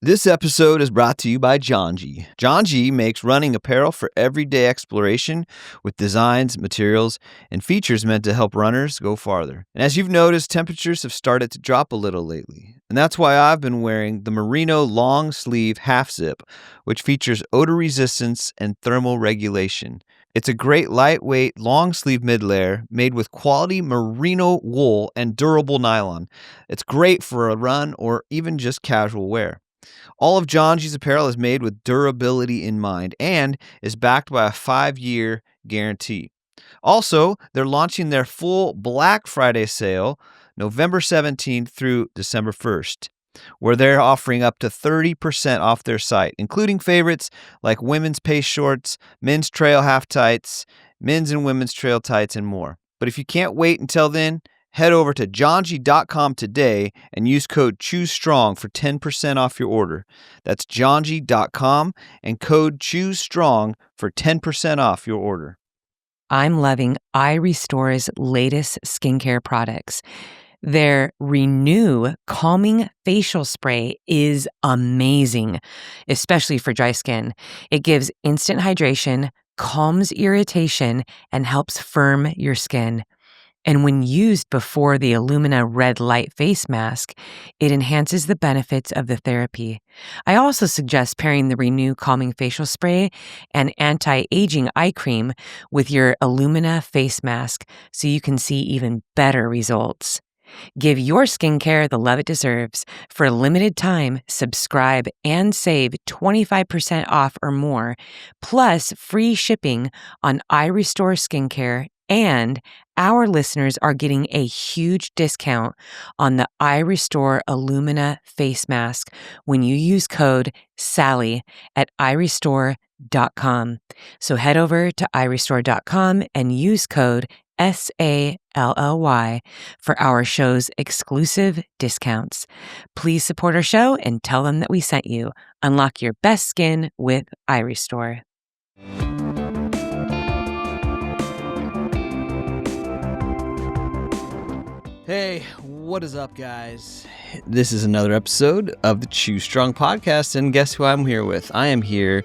This episode is brought to you by Janji. Janji makes running apparel for everyday exploration with designs, materials, and features meant to help runners go farther. And as you've noticed, temperatures have started to drop a little lately. And that's why I've been wearing the Merino long sleeve half zip, which features odor resistance and thermal regulation. It's a great lightweight long sleeve mid-layer made with quality merino wool and durable nylon. It's great for a run or even just casual wear. All of Janji's apparel is made with durability in mind and is backed by a 5-year guarantee. Also, they're launching their full Black Friday sale November 17th through December 1st, where they're offering up to 30% off their site, including favorites like women's pace shorts, men's trail half tights, men's and women's trail tights, and more. But if you can't wait until then, head over to janji.com today and use code CHOOSESTRONG for 10% off your order. That's janji.com and code CHOOSESTRONG for 10% off your order. I'm loving iRestore's latest skincare products. Their Renew Calming Facial Spray is amazing, especially for dry skin. It gives instant hydration, calms irritation, and helps firm your skin. And when used before the Illumina Red Light Face Mask, it enhances the benefits of the therapy. I also suggest pairing the Renew Calming Facial Spray and Anti-Aging Eye Cream with your Illumina Face Mask so you can see even better results. Give your skincare the love it deserves. For a limited time, subscribe and save 25% off or more, plus free shipping on iRestore Skincare, and our listeners are getting a huge discount on the iRestore Illumina face mask when you use code SALLY at iRestore.com. So head over to iRestore.com and use code SALLY for our show's exclusive discounts. Please support our show and tell them that we sent you. Unlock your best skin with iRestore. Hey, what is up, guys? This is another episode of the Choose Strong podcast, and guess who I'm here with? I am here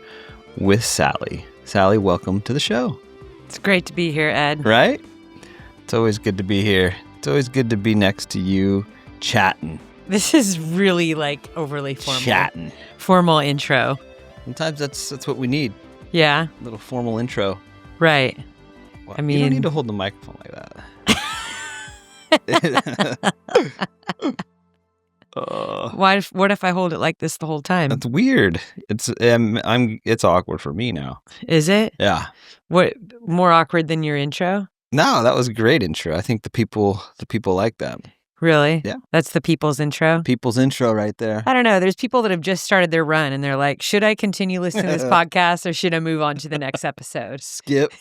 with Sally. Sally, welcome to the show. It's great to be here, Ed. Right? It's always good to be here. It's always good to be next to you, chatting. This is really like overly formal. Chatting. Formal intro. Sometimes that's what we need. Yeah. A little formal intro. Right. Well, I mean, you don't need to hold the microphone like that. What if I hold it like this the whole time? That's weird. It's awkward for me now. Is it? Yeah. What, more awkward than your intro? No, that was a great intro. I think the people like that. Really? Yeah. That's the people's intro? People's intro right there. I don't know. There's people that have just started their run and they're like, should I continue listening to this podcast or should I move on to the next episode? Skip.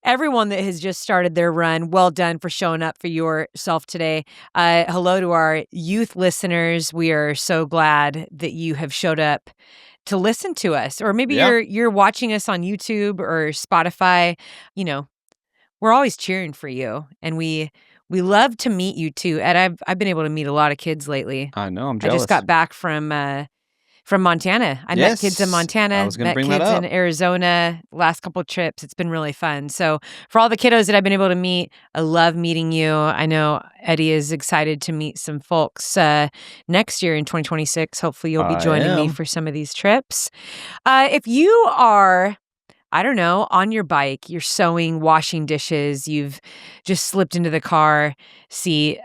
Everyone that has just started their run, well done for showing up for yourself today. Hello to our youth listeners. We are so glad that you have showed up to listen to us. Or maybe you're watching us on YouTube or Spotify. You know, we're always cheering for you. And we love to meet you too. Ed, I've been able to meet a lot of kids lately. I know, I'm jealous. I just got back from Montana. I met kids in Montana, I was gonna met bring kids that up. in Arizona, last couple of trips. It's been really fun. So for all the kiddos that I've been able to meet, I love meeting you. I know Eddie is excited to meet some folks next year in 2026. Hopefully you'll be joining me for some of these trips. If you are, I don't know, on your bike, you're sewing, washing dishes, you've just slipped into the car seat,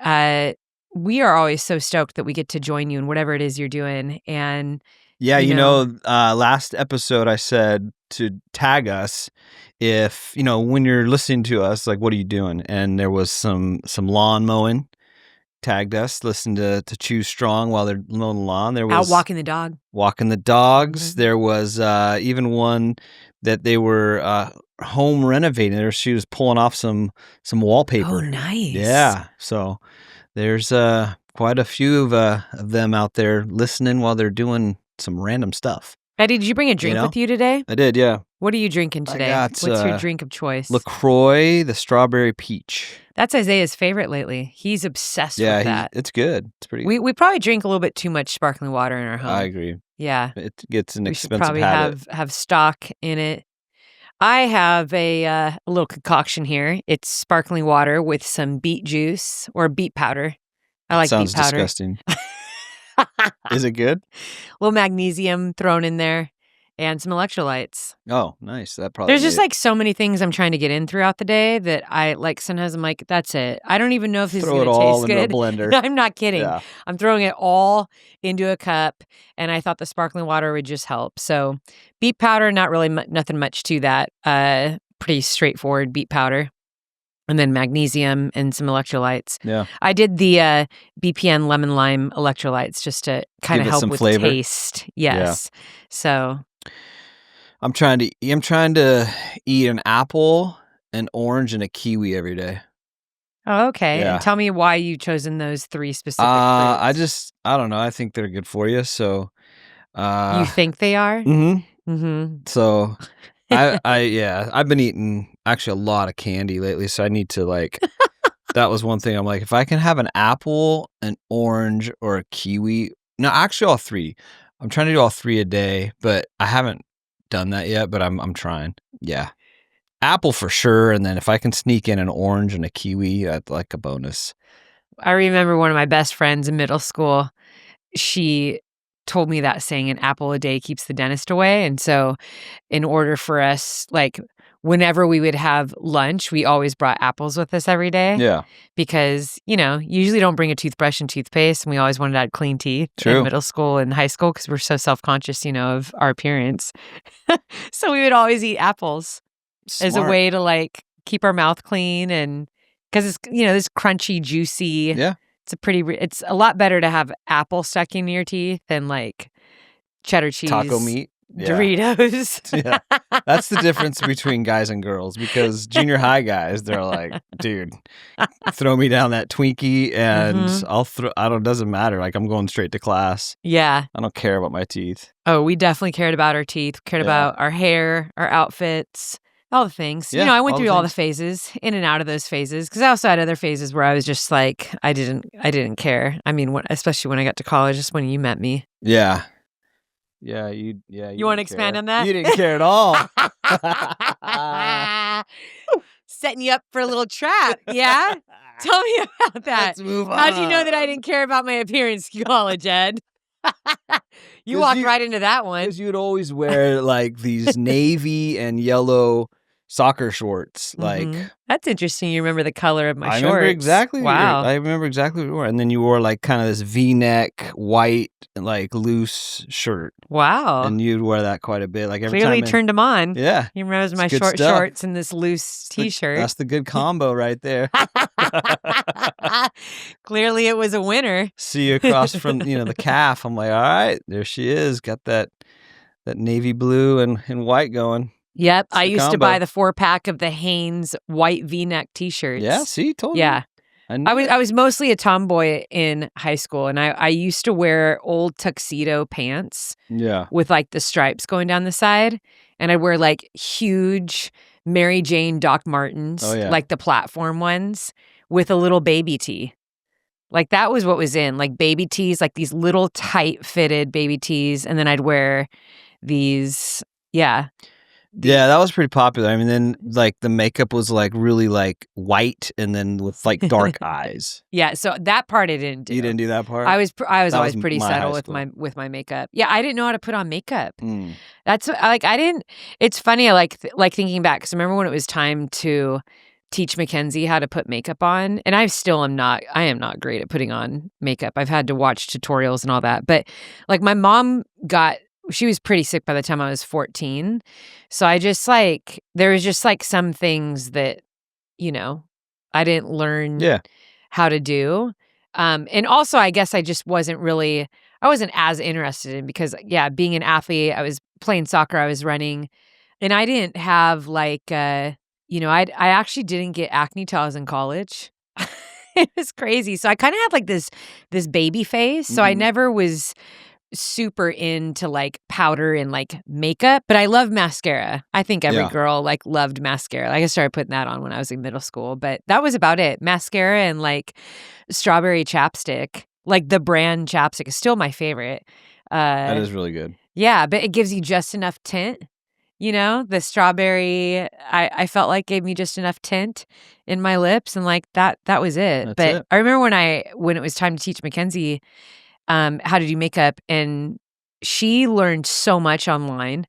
we are always so stoked that we get to join you in whatever it is you're doing. And yeah, last episode I said to tag us if, when you're listening to us, like, what are you doing? And there was some lawn mowing. Tagged us, listened to Choose Strong while they're mowing the lawn. There was out walking the dog. Walking the dogs. Mm-hmm. There was even one that they were home renovating. She was pulling off some wallpaper. Oh, nice. Yeah. So there's quite a few of them out there listening while they're doing some random stuff. Eddie, did you bring a drink with you today? I did, yeah. What are you drinking today? What's your drink of choice? LaCroix, the strawberry peach. That's Isaiah's favorite lately. He's obsessed with that. It's good. It's pretty. We probably drink a little bit too much sparkling water in our home. I agree. Yeah. It gets an We should expensive probably habit. have stock in it. I have a little concoction here. It's sparkling water with some beet juice or beet powder. I like Sounds beet powder. disgusting. Is it good? A little magnesium thrown in there and some electrolytes. Oh, nice. That probably. There's just like so many things I'm trying to get in throughout the day that I like. Sometimes I'm like, that's it. I don't even know if this is going to taste good. Throw it all into a blender. I'm not kidding. Yeah. I'm throwing it all into a cup, and I thought the sparkling water would just help. So beet powder, not really nothing much to that. Pretty straightforward beet powder. And then magnesium and some electrolytes. Yeah. I did the BPN lemon lime electrolytes just to kind of help with flavor. taste. Yes. Yeah. So I'm trying to eat an apple, an orange, and a kiwi every day. Oh, okay. Yeah. And tell me why you've chosen those 3 specific fruits. I don't know. I think they're good for you. So you think they are? Mm-hmm. Mm-hmm. So I've been eating actually a lot of candy lately, so I need to like that was one thing I'm like, if I can have an apple, an orange, or a kiwi. No, actually all 3. I'm trying to do all 3 a day, but I haven't done that yet, but I'm trying. Yeah. Apple for sure, and then if I can sneak in an orange and a kiwi, that's like a bonus. I remember one of my best friends in middle school, she told me that saying an apple a day keeps the dentist away. And so in order for us, like whenever we would have lunch, we always brought apples with us every day. Yeah. Because, you usually don't bring a toothbrush and toothpaste. And we always wanted to have clean teeth in middle school and high school because we're so self-conscious, of our appearance. So we would always eat apples as a way to like keep our mouth clean. And because it's, this crunchy, juicy. Yeah. It's a lot better to have apple stuck in your teeth than like cheddar cheese. Taco meat. Yeah. Doritos. Yeah. That's the difference between guys and girls, because junior high guys, they're like, dude, throw me down that Twinkie and it doesn't matter. Like I'm going straight to class. Yeah. I don't care about my teeth. Oh, we definitely cared about our teeth, cared about our hair, our outfits. All the things. Yeah, I went through all the phases, in and out of those phases, because I also had other phases where I was just like, I didn't care. I mean, especially when I got to college, just when you met me. Yeah. Yeah, you want to expand on that? You didn't care at all. Setting you up for a little trap, yeah? Tell me about that. Let's move on. How'd you know that I didn't care about my appearance in college, Ed? You walked right into that one. Because you'd always wear like these navy and yellow soccer shorts. Like that's interesting. You remember the color of my shorts. Remember exactly. Wow. I remember exactly what you wore. And then you wore like kind of this V-neck, white, like loose shirt. Wow. And you'd wear that quite a bit. Like every Clearly time. turned them on. Yeah. He remembers my short shorts and this loose T-shirt. That's the good combo right there. Clearly it was a winner. See you across from, the calf. I'm like, all right, there she is. Got that navy blue and white going. Yep. I used to buy the 4-pack of the Hanes white V-neck T-shirts. Yeah, see, told you. Yeah. I was mostly a tomboy in high school, and I used to wear old tuxedo pants. Yeah. With like the stripes going down the side, and I'd wear like huge Mary Jane Doc Martens, like the platform ones, with a little baby tee. Like that was what was in, like baby tees, like these little tight fitted baby tees, and then I'd wear these, Yeah, that was pretty popular. I mean, then like the makeup was like really like white and then with like dark eyes. Yeah, so that part I didn't do. You didn't do that part? I was always pretty subtle with my makeup. Yeah, I didn't know how to put on makeup. That's like I didn't. It's funny. I like thinking back, because I remember when it was time to teach Mackenzie how to put makeup on, and I am not great at putting on makeup. I've had to watch tutorials and all that, but like my mom she was pretty sick by the time I was 14. So I just like, there was just like some things that, I didn't learn how to do. And also I guess I just wasn't as interested in, because being an athlete, I was playing soccer, I was running, and I didn't have like, I actually didn't get acne till I was in college. It was crazy. So I kind of had like this baby face. So I never was super into like powder and like makeup, but I love mascara. I think every girl like loved mascara. Like I started putting that on when I was in middle school, but that was about it. Mascara and like strawberry chapstick, like the brand chapstick is still my favorite. That is really good. Yeah, but it gives you just enough tint. You know, the strawberry, I felt like gave me just enough tint in my lips, and like that was it. That's but it. I remember when it was time to teach Mackenzie how to do makeup, and she learned so much online,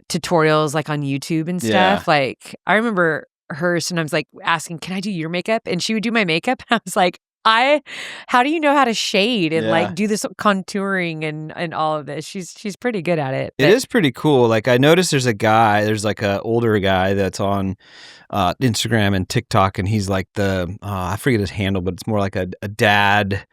tutorials like on YouTube and stuff. Like I remember her sometimes like asking, "Can I do your makeup?" And she would do my makeup, and I was like, how do you know how to shade and like do this contouring and all of this? She's pretty good at it. It is pretty cool. Like I noticed there's like a older guy that's on Instagram and TikTok, and he's like I forget his handle, but it's more like a dad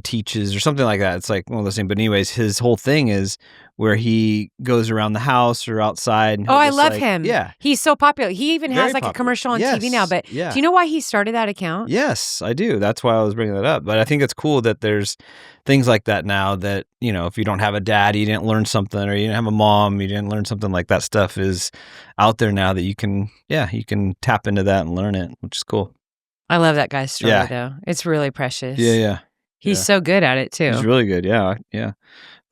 teaches or something like that. It's like one of those things. But anyways, his whole thing is where he goes around the house or outside. And I love him. Yeah. He's so popular. He even has like a commercial on TV now. But do you know why he started that account? Yes, I do. That's why I was bringing that up. But I think it's cool that there's things like that now that, you know, if you don't have a dad, you didn't learn something, or you didn't have a mom, you didn't learn something, like that stuff is out there now that you can tap into that and learn it, which is cool. I love that guy's story though. It's really precious. Yeah. He's so good at it too. He's really good. Yeah.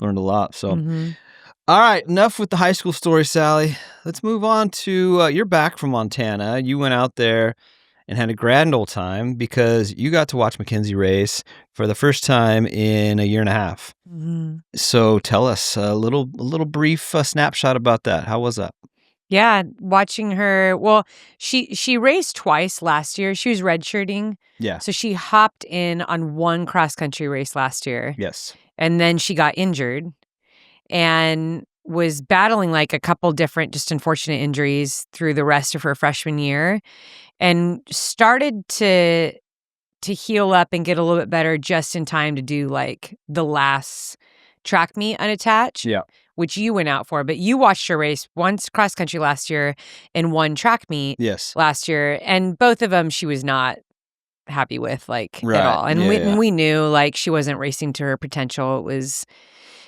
Learned a lot. So, All right, enough with the high school story, Sally. Let's move on to you're back from Montana. You went out there and had a grand old time because you got to watch Mackenzie race for the first time in a year and a half. So tell us a little brief snapshot about that. How was that? Yeah, watching her. Well, she raced twice last year. She was redshirting. Yeah. So she hopped in on one cross country race last year. Yes. And then she got injured and was battling like a couple different just unfortunate injuries through the rest of her freshman year, and started to heal up and get a little bit better just in time to do like the last track meet unattached. Yeah. Which you went out for, but you watched her race once cross country last year and one track meet last year. And both of them she was not happy with at all. And we knew like she wasn't racing to her potential. It was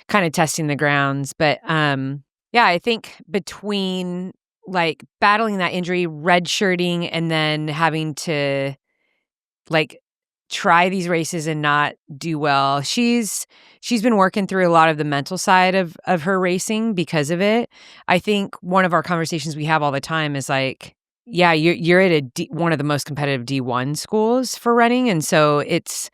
kind of testing the grounds. But I think between like battling that injury, redshirting, and then having to like try these races and not do well, she's been working through a lot of the mental side of her racing because of it. I think one of our conversations we have all the time is like, yeah, you're at one of the most competitive D1 schools for running, and so it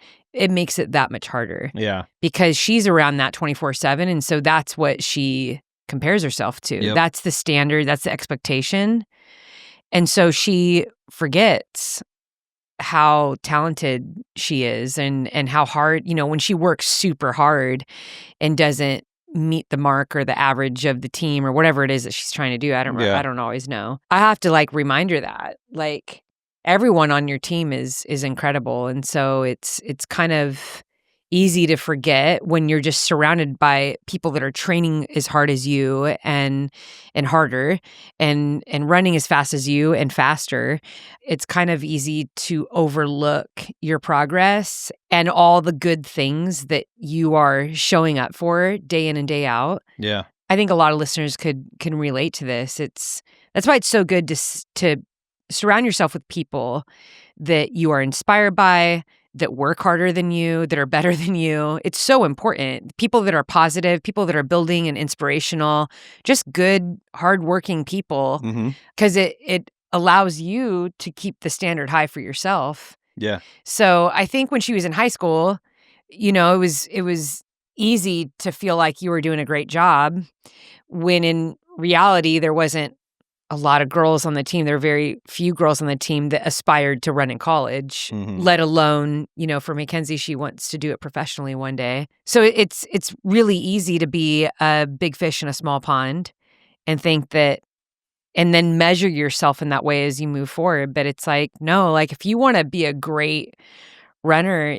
makes it that much harder. Yeah, because she's around that 24/7, and so that's what she compares herself to. Yep. That's the standard. That's the expectation, and so she forgets how talented she is and how hard, when she works super hard and doesn't meet the mark or the average of the team or whatever it is that she's trying to do. I don't always know. I have to like remind her that like everyone on your team is incredible. And so it's kind of easy to forget when you're just surrounded by people that are training as hard as you and harder and running as fast as you and faster. It's kind of easy to overlook your progress and all the good things that you are showing up for day in and day out. Yeah. I think a lot of listeners can relate to this. That's why it's so good to surround yourself with people that you are inspired by, that work harder than you, that are better than you. It's so important. People that are positive, people that are building and inspirational, just good, hardworking people, because it allows you to keep the standard high for yourself. Yeah. So I think when she was in high school, it was easy to feel like you were doing a great job, when in reality there wasn't a lot of girls on the team. There were very few girls on the team that aspired to run in college, let alone, for Mackenzie, she wants to do it professionally one day. So it's really easy to be a big fish in a small pond and think that, and then measure yourself in that way as you move forward. But it's like, no, like if you want to be a great runner,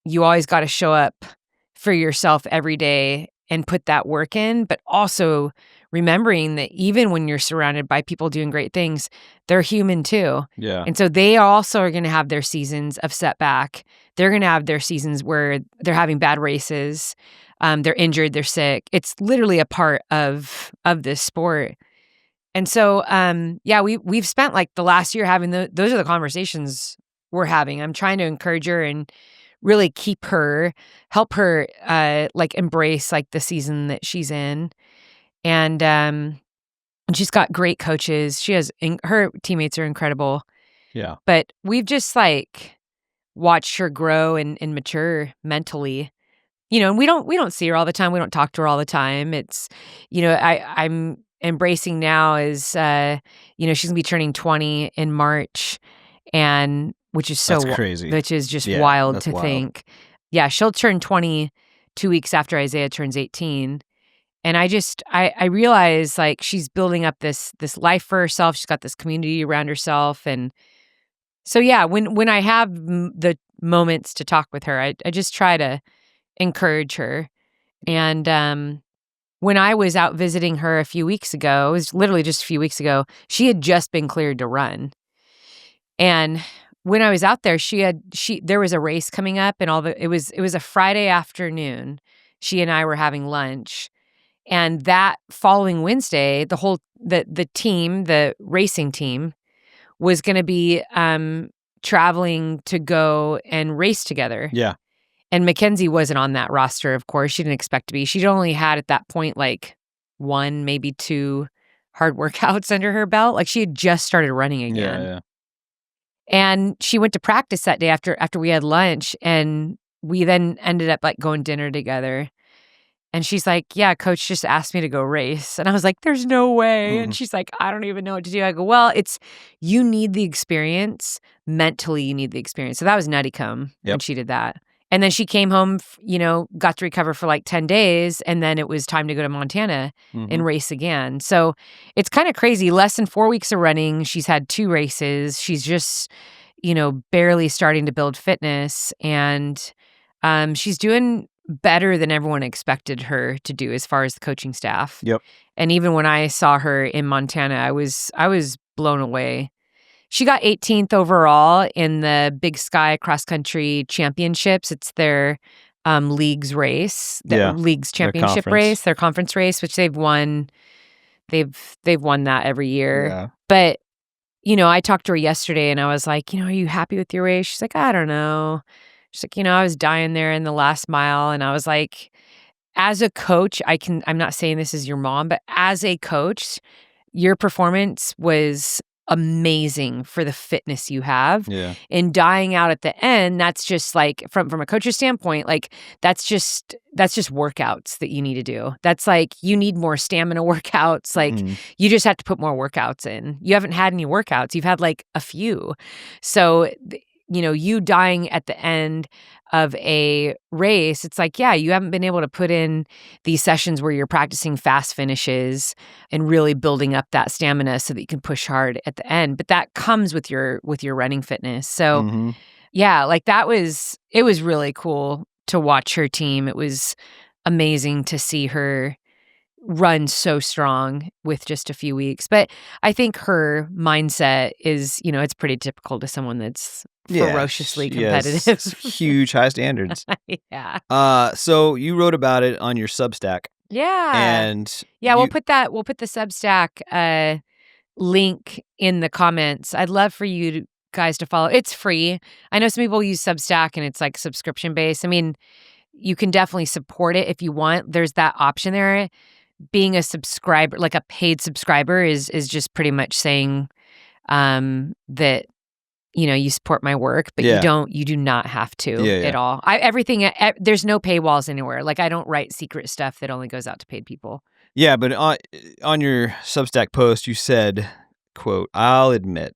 you always got to show up for yourself every day and put that work in, but also remembering that even when you're surrounded by people doing great things, they're human too. Yeah. And so they also are going to have their seasons of setback. They're going to have their seasons where they're having bad races. They're injured, they're sick. It's literally a part of this sport. And so, we've spent like the last year having those are the conversations we're having. I'm trying to encourage her and really help her, like embrace like the season that she's in. And she's got great coaches. Her teammates are incredible. Yeah. But we've just like watched her grow and mature mentally. And we don't see her all the time. We don't talk to her all the time. It's, I'm embracing now is, she's gonna be turning 20 in March, and which is That's crazy. which is just wild to think. Yeah, she'll turn 20 2 weeks after Isaiah turns 18. And I realize like she's building up this life for herself. She's got this community around herself. And so, yeah, when I have the moments to talk with her, I just try to encourage her. And when I was out visiting her a few weeks ago, it was literally just a few weeks ago, she had just been cleared to run. And when I was out there, there was a race coming up, and it was a Friday afternoon. She and I were having lunch. And that following Wednesday, the team, the racing team, was going to be traveling to go and race together. Yeah. And Mackenzie wasn't on that roster, of course. She didn't expect to be. She'd only had at that point like 1, maybe 2 hard workouts under her belt. Like she had just started running again. Yeah. And she went to practice that day after we had lunch, and we then ended up like going dinner together. And she's like, yeah, coach just asked me to go race. And I was like, there's no way. And she's like, I don't even know what to do. I go, well, you need the experience. Mentally, you need the experience. So that was nutty come when she did that. And then she came home, got to recover for like 10 days. And then it was time to go to Montana and race again. So it's kind of crazy. Less than 4 weeks of running. She's had 2 races. She's just, barely starting to build fitness. And she's doing better than everyone expected her to do as far as the coaching staff. Yep. And even when I saw her in Montana, I was blown away. She got 18th overall in the Big Sky Cross Country Championships. It's their league's race, league's championship race, their conference race, which they've won. They've won that every year. Yeah. But I talked to her yesterday, and I was like, are you happy with your race? She's like, I don't know. She's like, I was dying there in the last mile. And I was like, as a coach, I'm not saying this is your mom, but as a coach, your performance was amazing for the fitness you have. Yeah. And dying out at the end, that's just like, from a coach's standpoint, like that's just workouts that you need to do. That's like, you need more stamina workouts. Like you just have to put more workouts in. You haven't had any workouts. You've had like a few. So you dying at the end of a race, it's like, you haven't been able to put in these sessions where you're practicing fast finishes and really building up that stamina so that you can push hard at the end. But that comes with your running fitness. So like it was really cool to watch her team. It was amazing to see her run so strong with just a few weeks. But I think her mindset is, it's pretty typical to someone that's ferociously competitive. Yes, huge high standards. Yeah. So you wrote about it on your Substack. Yeah. And we'll put the Substack link in the comments. I'd love for you guys to follow. It's free. I know some people use Substack and it's like subscription based. I mean, you can definitely support it if you want. There's that option there. Being a subscriber, like a paid subscriber, is just pretty much saying that you support my work, but you do not have to at all. There's no paywalls anywhere. Like I don't write secret stuff that only goes out to paid people. Yeah, but on your Substack post, you said, quote, I'll admit,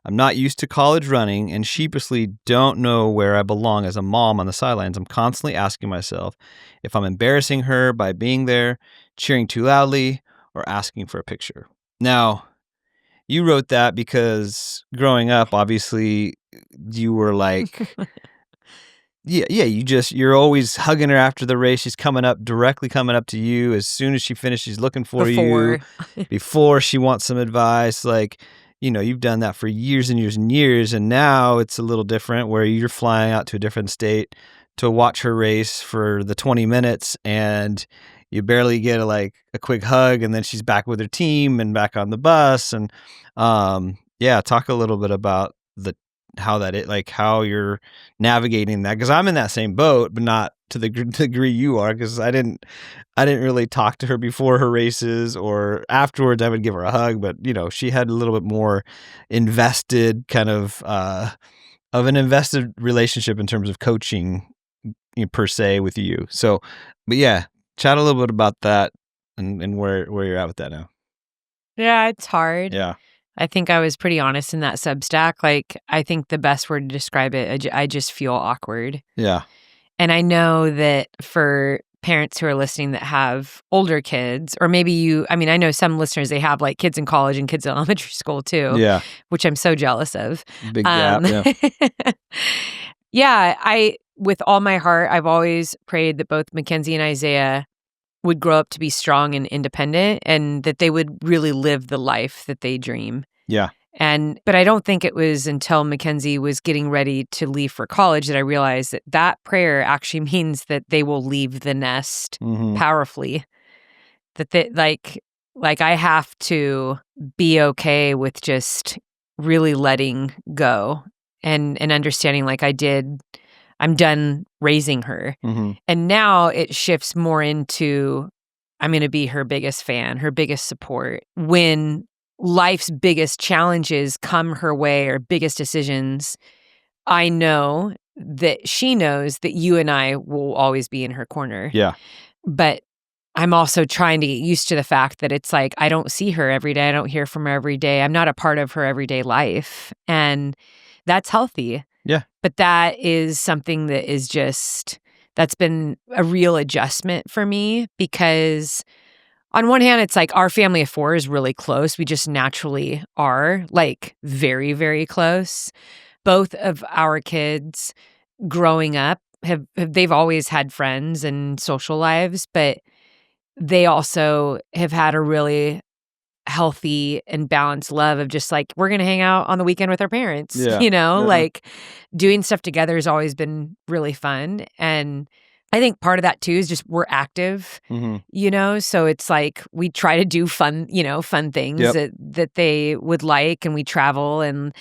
I'm not used to college running and sheepishly don't know where I belong as a mom on the sidelines. I'm constantly asking myself if I'm embarrassing her by being there, cheering too loudly, or asking for a picture. Now, you wrote that because growing up, obviously, you were like, you're always hugging her after the race. She's directly coming up to you. As soon as she finishes, she's looking for you before she wants some advice. Like, you've done that for years and years and years. And now it's a little different where you're flying out to a different state to watch her race for the 20 minutes, and you barely get a quick hug, and then she's back with her team and back on the bus. And talk a little bit about how you're navigating that, because I'm in that same boat, but not to the degree you are, because I didn't really talk to her before her races, or afterwards I would give her a hug, but she had a little bit more invested kind of an invested relationship in terms of coaching, per se, with you. So, but yeah, chat a little bit about that and where you're at with that now. Yeah, it's hard. Yeah. I think I was pretty honest in that Substack. Like, I think the best word to describe it, I just feel awkward. Yeah. And I know that for parents who are listening that have older kids, or maybe I know some listeners, they have like kids in college and kids in elementary school too. Yeah. Which I'm so jealous of. Big gap. Yeah. Yeah, with all my heart, I've always prayed that both Mackenzie and Isaiah would grow up to be strong and independent, and that they would really live the life that they dream. Yeah. But I don't think it was until Mackenzie was getting ready to leave for college that I realized that prayer actually means that they will leave the nest powerfully. That they like I have to be okay with just really letting go and understanding, like, I'm done raising her. And now it shifts more into, I'm going to be her biggest fan, her biggest support. When life's biggest challenges come her way, or biggest decisions, I know that she knows that you and I will always be in her corner. Yeah. But I'm also trying to get used to the fact that it's like, I don't see her every day. I don't hear from her every day. I'm not a part of her everyday life. And that's healthy. Yeah. But that is something that is that's been a real adjustment for me, because on one hand, it's like our family of four is really close. We just naturally are, like, very, very close. Both of our kids growing up they've always had friends and social lives, but they also have had a really healthy and balanced love of just like, we're going to hang out on the weekend with our parents, like doing stuff together has always been really fun. And I think part of that too is just we're active, so it's like we try to do fun things that they would like, and we travel. And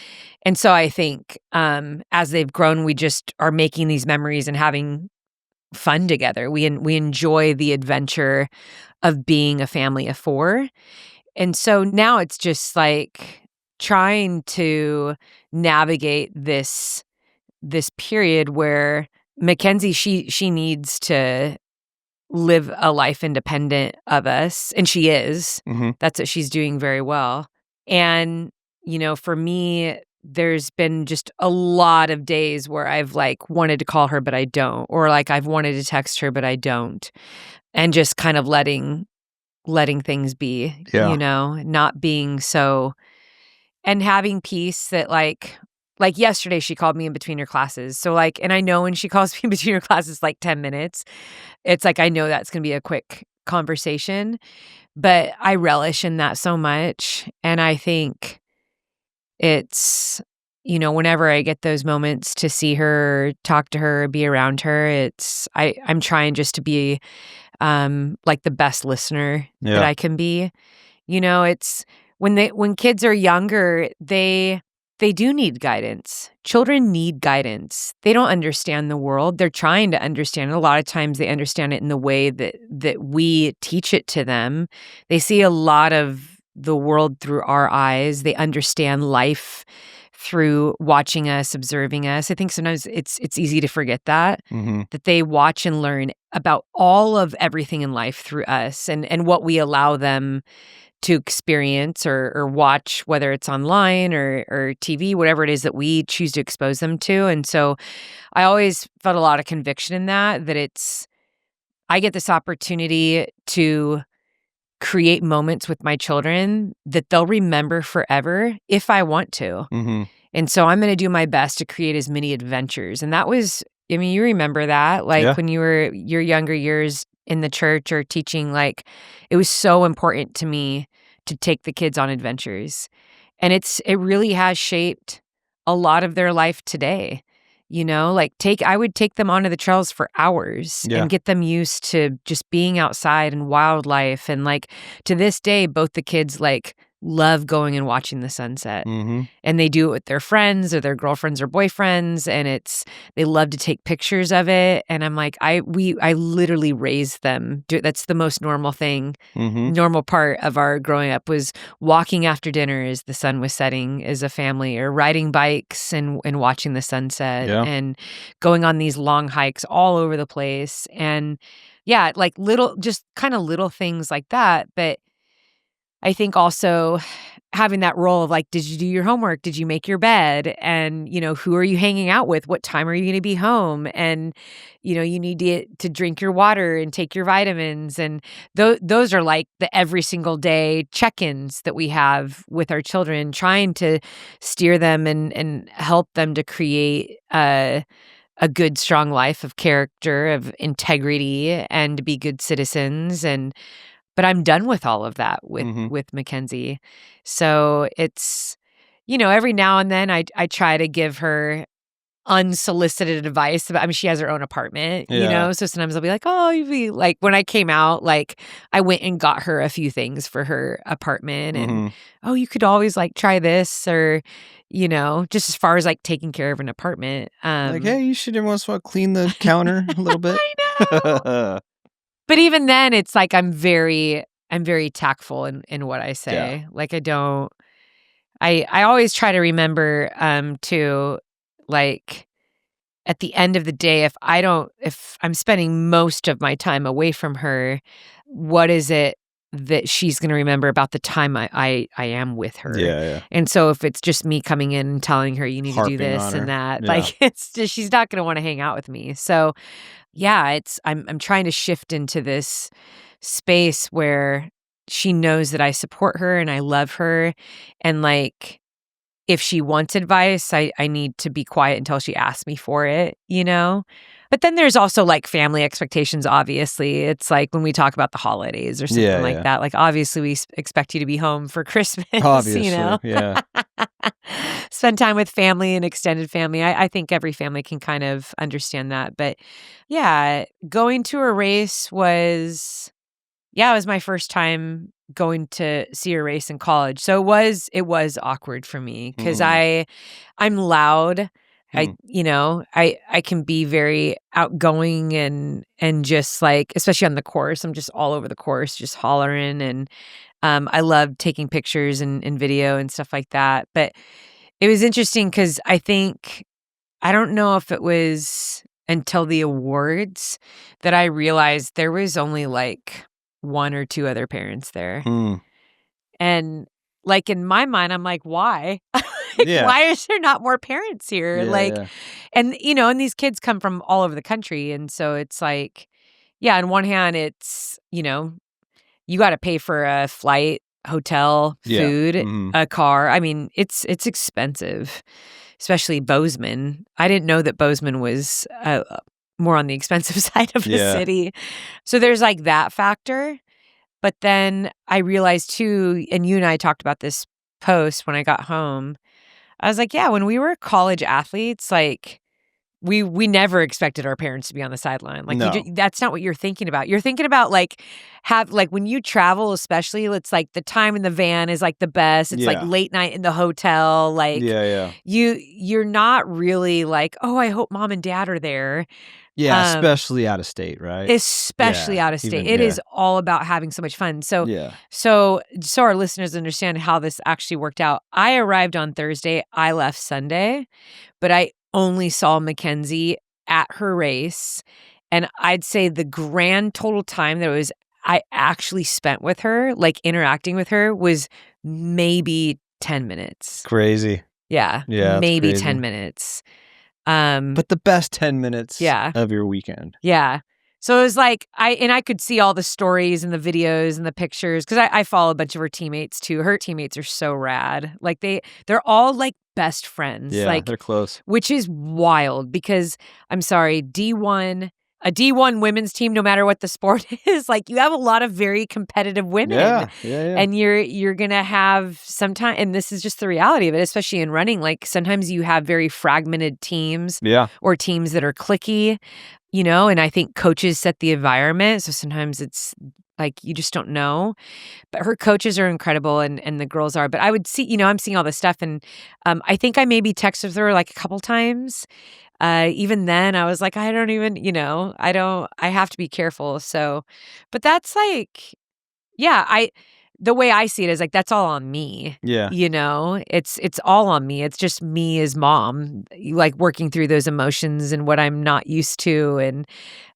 so I think as they've grown, we just are making these memories and having fun together. We enjoy the adventure of being a family of four. And so now it's just like trying to navigate this period where Mackenzie, she needs to live a life independent of us, and she is. That's what she's doing very well. And for me, there's been just a lot of days where I've like wanted to call her but I don't, or like I've wanted to text her but I don't, and just kind of letting things be, not being so, and having peace that like yesterday she called me in between her classes. So like, and I know when she calls me in between her classes, like 10 minutes, it's like, I know that's going to be a quick conversation, but I relish in that so much. And I think it's, whenever I get those moments to see her, talk to her, be around her, I'm trying just to be like the best listener that I can be. It's when kids are younger, they do need guidance. Children need guidance. They don't understand the world. They're trying to understand it. A lot of times they understand it in the way that we teach it to them. They see a lot of the world through our eyes. They understand life through watching us, observing us. I think sometimes it's easy to forget that they watch and learn about all of everything in life through us, and what we allow them to experience or watch, whether it's online or TV, whatever it is that we choose to expose them to. And so I always felt a lot of conviction in that I get this opportunity to create moments with my children that they'll remember forever if I want to. And so I'm going to do my best to create as many adventures. And that was, you remember that, like when you were your younger years in the church or teaching, like it was so important to me to take the kids on adventures. And it really has shaped a lot of their life today. Like I would take them onto the trails for hours Yeah. and get them used to just being outside and wildlife. And like to this day, both the kids like love going and watching the sunset. Mm-hmm. And they do it with their friends or their girlfriends or boyfriends, and they love to take pictures of it. And I'm like, I literally raised them. That's the most normal thing. Mm-hmm. Normal part of our growing up was walking after dinner as the sun was setting as a family, or riding bikes and watching the sunset, and going on these long hikes all over the place. And yeah, like just kind of little things like that. But I think also having that role of like, did you do your homework? Did you make your bed? And, who are you hanging out with? What time are you going to be home? And, you need to drink your water and take your vitamins. And those are like the every single day check-ins that we have with our children, trying to steer them and help them to create a good, strong life of character, of integrity, and to be good citizens. But I'm done with all of that with Mackenzie. So it's, every now and then I try to give her unsolicited advice about, she has her own apartment, so sometimes I'll be like, oh, you'd be like, when I came out, like I went and got her a few things for her apartment, and oh, you could always like try this, or, just as far as like taking care of an apartment. Like, hey, you should once in a while clean the counter a little bit. I know. But even then, it's like I'm very tactful in what I say. Yeah. Like I always try to remember to like at the end of the day, if I'm spending most of my time away from her, what is it that she's going to remember about the time I am with her? Yeah. And so if it's just me coming in and telling her you need Harping to do this on and her. that, Yeah. like it's just, she's not going to want to hang out with me. So yeah, I'm trying to shift into this space where she knows that I support her and I love her, and like if she wants advice, I need to be quiet until she asks me for it, But then there's also like family expectations, obviously. It's like when we talk about the holidays or something like that. Like obviously we expect you to be home for Christmas, Obviously, yeah. Spend time with family and extended family. I think every family can kind of understand that. But yeah, going to a race was my first time going to see a race in college. So it was awkward for me because I'm loud. I can be very outgoing and just like, especially on the course, I'm just all over the course, just hollering. And I love taking pictures and video and stuff like that. But it was interesting because I don't know if it was until the awards that I realized there was only like one or two other parents there. And like in my mind, I'm like, why? Why is there not more parents here? And and these kids come from all over the country. And so it's like, on one hand, it's, you got to pay for a flight, hotel, food, a car. I mean, it's expensive, especially Bozeman. I didn't know that Bozeman was more on the expensive side of the city. So there's like that factor. But then I realized too, and you and I talked about this post when I got home, I was like, when we were college athletes, like we never expected our parents to be on the sideline. Like No. that's not what you're thinking about. You're thinking about like when you travel, especially, it's like the time in the van is like the best. It's like late night in the hotel. Like you're not really like, oh, I hope mom and dad are there. Yeah, especially out of state, right? Especially out of state. It is all about having so much fun. So our listeners understand how this actually worked out. I arrived on Thursday. I left Sunday, but I only saw Mackenzie at her race. And I'd say the grand total time that I actually spent with her, like interacting with her, was maybe 10 minutes. Crazy. Yeah. Maybe 10 minutes. But the best 10 minutes of your weekend. Yeah. So it was like, I could see all the stories and the videos and the pictures because I follow a bunch of her teammates too. Her teammates are so rad. Like they're all like best friends. Yeah, like they're close. Which is wild because I'm sorry, D1, a D1 women's team, no matter what the sport is, like you have a lot of very competitive women. Yeah. And you're going to have sometimes, and this is just the reality of it, especially in running, like sometimes you have very fragmented teams or teams that are cliquey, and I think coaches set the environment. So sometimes it's like, you just don't know, but her coaches are incredible and the girls are, but I would see, I'm seeing all this stuff. And I think I maybe texted her like a couple times. Even then I was like, I don't even, I have to be careful. So, but that's like, the way I see it is like, that's all on me. Yeah. It's all on me. It's just me as mom, like working through those emotions and what I'm not used to. And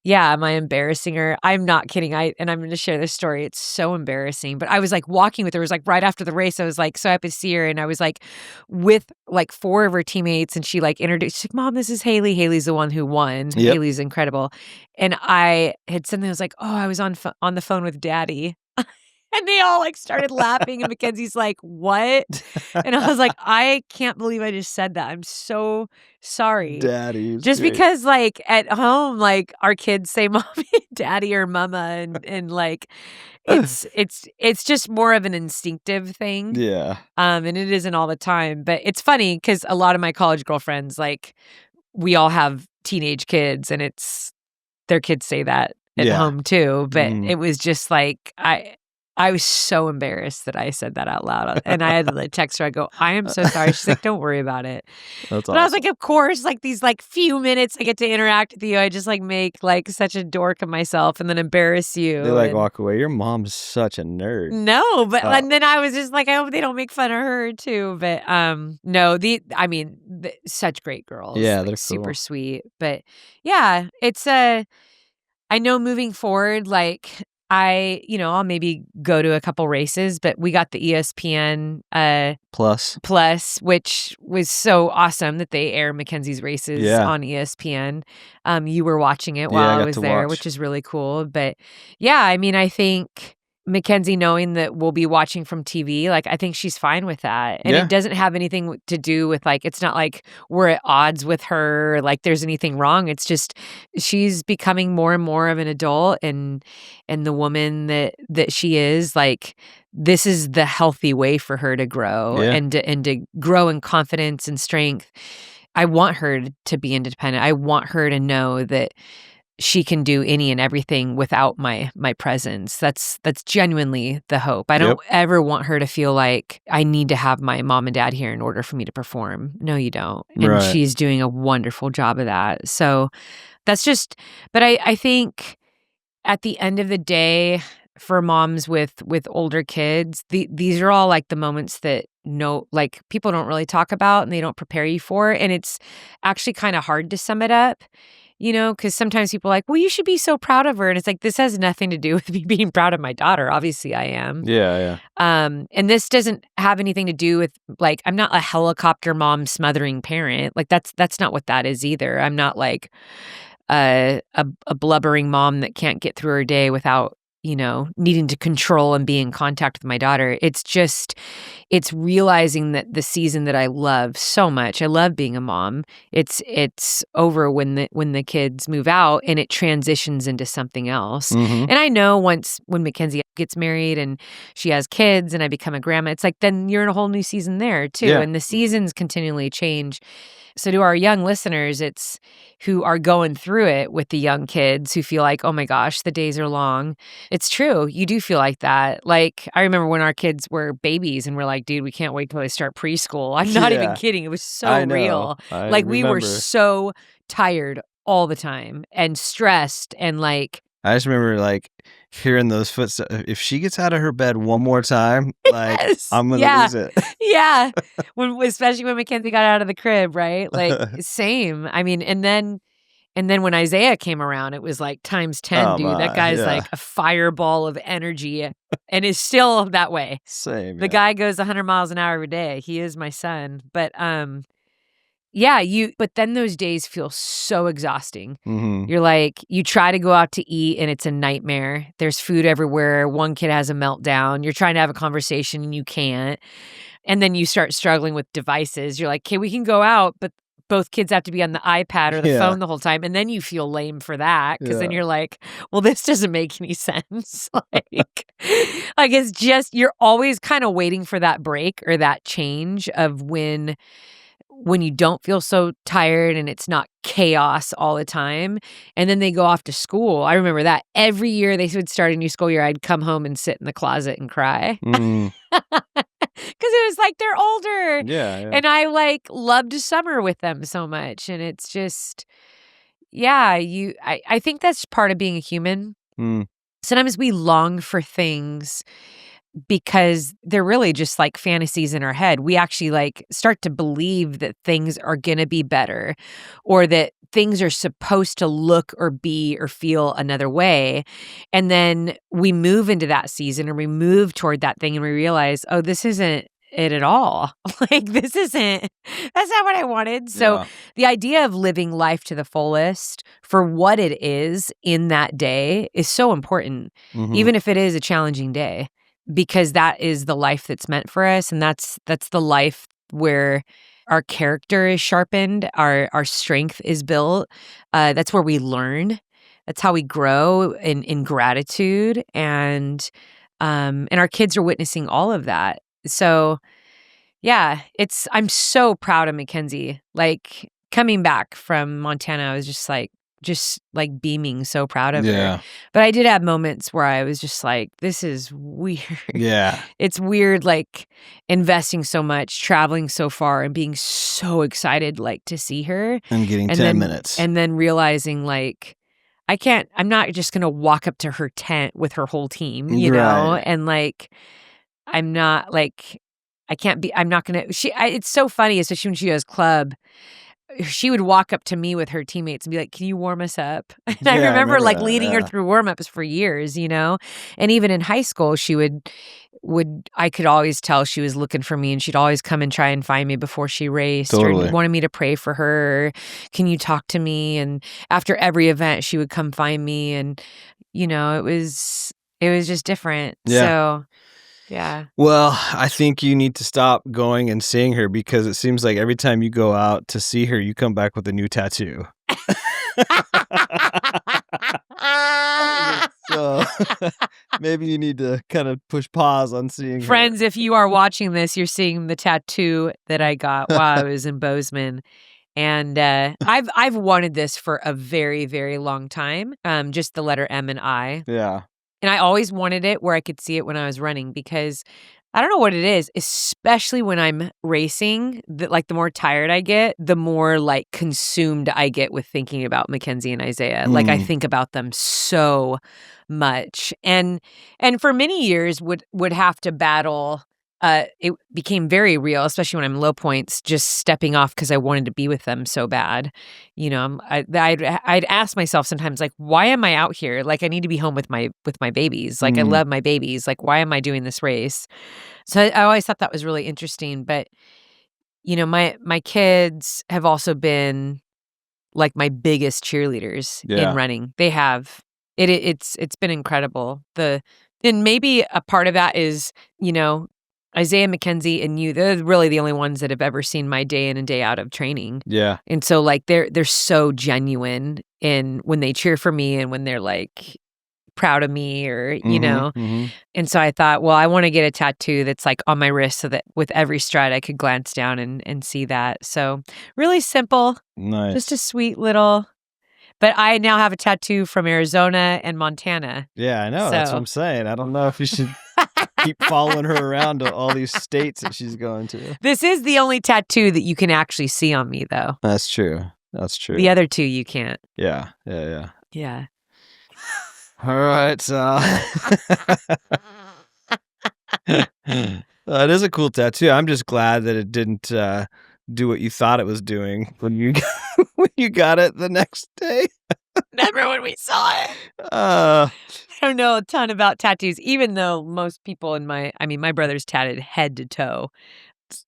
am I embarrassing her? I'm not kidding. And I'm going to share this story. It's so embarrassing, but I was like walking with her. It was like right after the race. I was like so happy to see her. And I was like with like 4 of her teammates and she like introduced, she's like, Mom, this is Haley. Haley's the one who won. Yep. Haley's incredible. And I had said something, I was like, oh, I was on the phone with Daddy. And they all like started laughing and Mackenzie's like, what? And I was like, I can't believe I just said that. I'm so sorry. Daddy. Just great. because like at home, like our kids say mommy, daddy or mama and like it's just more of an instinctive thing. Yeah. And it isn't all the time. But it's funny because a lot of my college girlfriends, like we all have teenage kids and their kids say that at home too. But it was just like I was so embarrassed that I said that out loud. And I had to like text her. I go, I am so sorry. She's like, don't worry about it. That's but I was like, of course, like these like few minutes I get to interact with you. I just like make like such a dork of myself and then embarrass you. They like walk away. Your mom's such a nerd. No, but and then I was just like, I hope they don't make fun of her too. But no, such great girls. Yeah, like, they're super cool. sweet. But yeah, it's I know moving forward, like I'll maybe go to a couple races, but we got the ESPN Plus, which was so awesome that they air Mackenzie's races on ESPN. You were watching it while I was there, which is really cool. But I think Mackenzie knowing that we'll be watching from TV, like I think she's fine with that. And it doesn't have anything to do with like, it's not like we're at odds with her, like there's anything wrong. It's just she's becoming more and more of an adult and the woman that she is, like this is the healthy way for her to grow and to grow in confidence and strength. I want her to be independent. I want her to know that she can do any and everything without my presence. That's genuinely the hope. I don't ever want her to feel like I need to have my mom and dad here in order for me to perform. No, you don't. And she's doing a wonderful job of that. So that's just, but I think at the end of the day, for moms with older kids, these are all like the moments that like people don't really talk about and they don't prepare you for. And it's actually kind of hard to sum it up. Because sometimes people are like, well, you should be so proud of her. And it's like, this has nothing to do with me being proud of my daughter. Obviously, I am. Yeah. And this doesn't have anything to do with, like, I'm not a helicopter mom smothering parent. Like, that's not what that is either. I'm not like a blubbering mom that can't get through her day without, needing to control and be in contact with my daughter. It's just, it's realizing that the season that I love so much, I love being a mom. It's over when the kids move out and it transitions into something else. And I know when Mackenzie gets married and she has kids and I become a grandma, it's like, then you're in a whole new season there too. And the seasons continually change. So to our young listeners, it's who are going through it with the young kids who feel like, oh my gosh, the days are long. It's true. You do feel like that. Like I remember when our kids were babies and we're like, dude, we can't wait till they start preschool. I'm not even kidding. It was so real. Like we were so tired all the time and stressed and like. I just remember like hearing those footsteps. If she gets out of her bed one more time, like I'm gonna lose it. Yeah. Especially when Mackenzie got out of the crib, right? Like same. I mean, and then when Isaiah came around, it was like times 10, dude. That guy's like a fireball of energy and is still that way. Same. The guy goes 100 miles an hour every day. He is my son. But but then those days feel so exhausting. You're like, you try to go out to eat and it's a nightmare. There's food everywhere. One kid has a meltdown. You're trying to have a conversation and you can't. And then you start struggling with devices. You're like, okay, we can go out, but both kids have to be on the iPad or the Yeah. phone the whole time. And then you feel lame for that because then Yeah. you're like, well, this doesn't make any sense. Like it's just, you're always kind of waiting for that break or that change of when you don't feel so tired and it's not chaos all the time. And then they go off to school. I remember that every year they would start a new school year, I'd come home and sit in the closet and cry. Mm. Because it was like they're older. Yeah. And I like loved summer with them so much. And it's just, yeah, I think that's part of being a human. Mm. Sometimes we long for things because they're really just like fantasies in our head. We actually like start to believe that things are going to be better or that things are supposed to look or be or feel another way. And then we move into that season or we move toward that thing and we realize, oh, this isn't it at all. Like that's not what I wanted. So Yeah. the idea of living life to the fullest for what it is in that day is so important, Mhm. even if it is a challenging day. Because that is the life that's meant for us, and that's the life where our character is sharpened, our strength is built. That's where we learn. That's how we grow in gratitude, and our kids are witnessing all of that. So, yeah, I'm so proud of Mackenzie. Like coming back from Montana, I was just like beaming, so proud of Yeah. her. But I did have moments where I was just like, this is weird. Yeah. It's weird, like investing so much, traveling so far and being so excited, like to see her. And getting 10 then, minutes. And then realizing like, I'm not just going to walk up to her tent with her whole team, you know? Right. And like, I'm not like, I'm not going to, it's so funny, especially when she does club. She would walk up to me with her teammates and be like, can you warm us up? And Yeah, I remember like that, leading her yeah. through warm-ups for years, you know? And even in high school, she I could always tell she was looking for me and she'd always come and try and find me before she raced Totally. or wanted me to pray for her. Or, can you talk to me? And after every event, she would come find me and, you know, it was just different. Yeah. So, yeah. Well, I think you need to stop going and seeing her because it seems like every time you go out to see her, you come back with a new tattoo. So maybe you need to kind of push pause on seeing Friends, if you are watching this, you're seeing the tattoo that I got while I was in Bozeman. And I've wanted this for a very, very long time. Just the letter M and I. Yeah. And I always wanted it where I could see it when I was running because I don't know what it is, especially when I'm racing, that like the more tired I get, the more like consumed I get with thinking about Mackenzie and Isaiah. Like I think about them so much. And for many years would have to battle. It became very real, especially when I'm low points, just stepping off because I wanted to be with them so bad. You know, I'd ask myself sometimes, like, why am I out here? Like, I need to be home with my babies. Like, I love my babies. Like, why am I doing this race? So I always thought that was really interesting. But you know, my kids have also been like my biggest cheerleaders in running. They have. It's been incredible. And maybe a part of that is, you know, Isaiah, Mackenzie, and you, they're really the only ones that have ever seen my day in and day out of training. Yeah. And so like they're so genuine in when they cheer for me and when they're like proud of me or, you know. And so I thought, well, I want to get a tattoo that's like on my wrist so that with every stride I could glance down and see that. So really simple. Nice. Just a sweet little. But I now have a tattoo from Arizona and Montana. Yeah, I know. That's what I'm saying. I don't know if you should keep following her around to all these states that she's going to. This is the only tattoo that you can actually see on me, though. That's true. That's true. The other two you can't. Yeah. Yeah. All right, so it is a cool tattoo. I'm just glad that it didn't do what you thought it was doing when you got it the next day. Remember when we saw it? Uh, I don't know a ton about tattoos, even though most people my brother's tatted head to toe.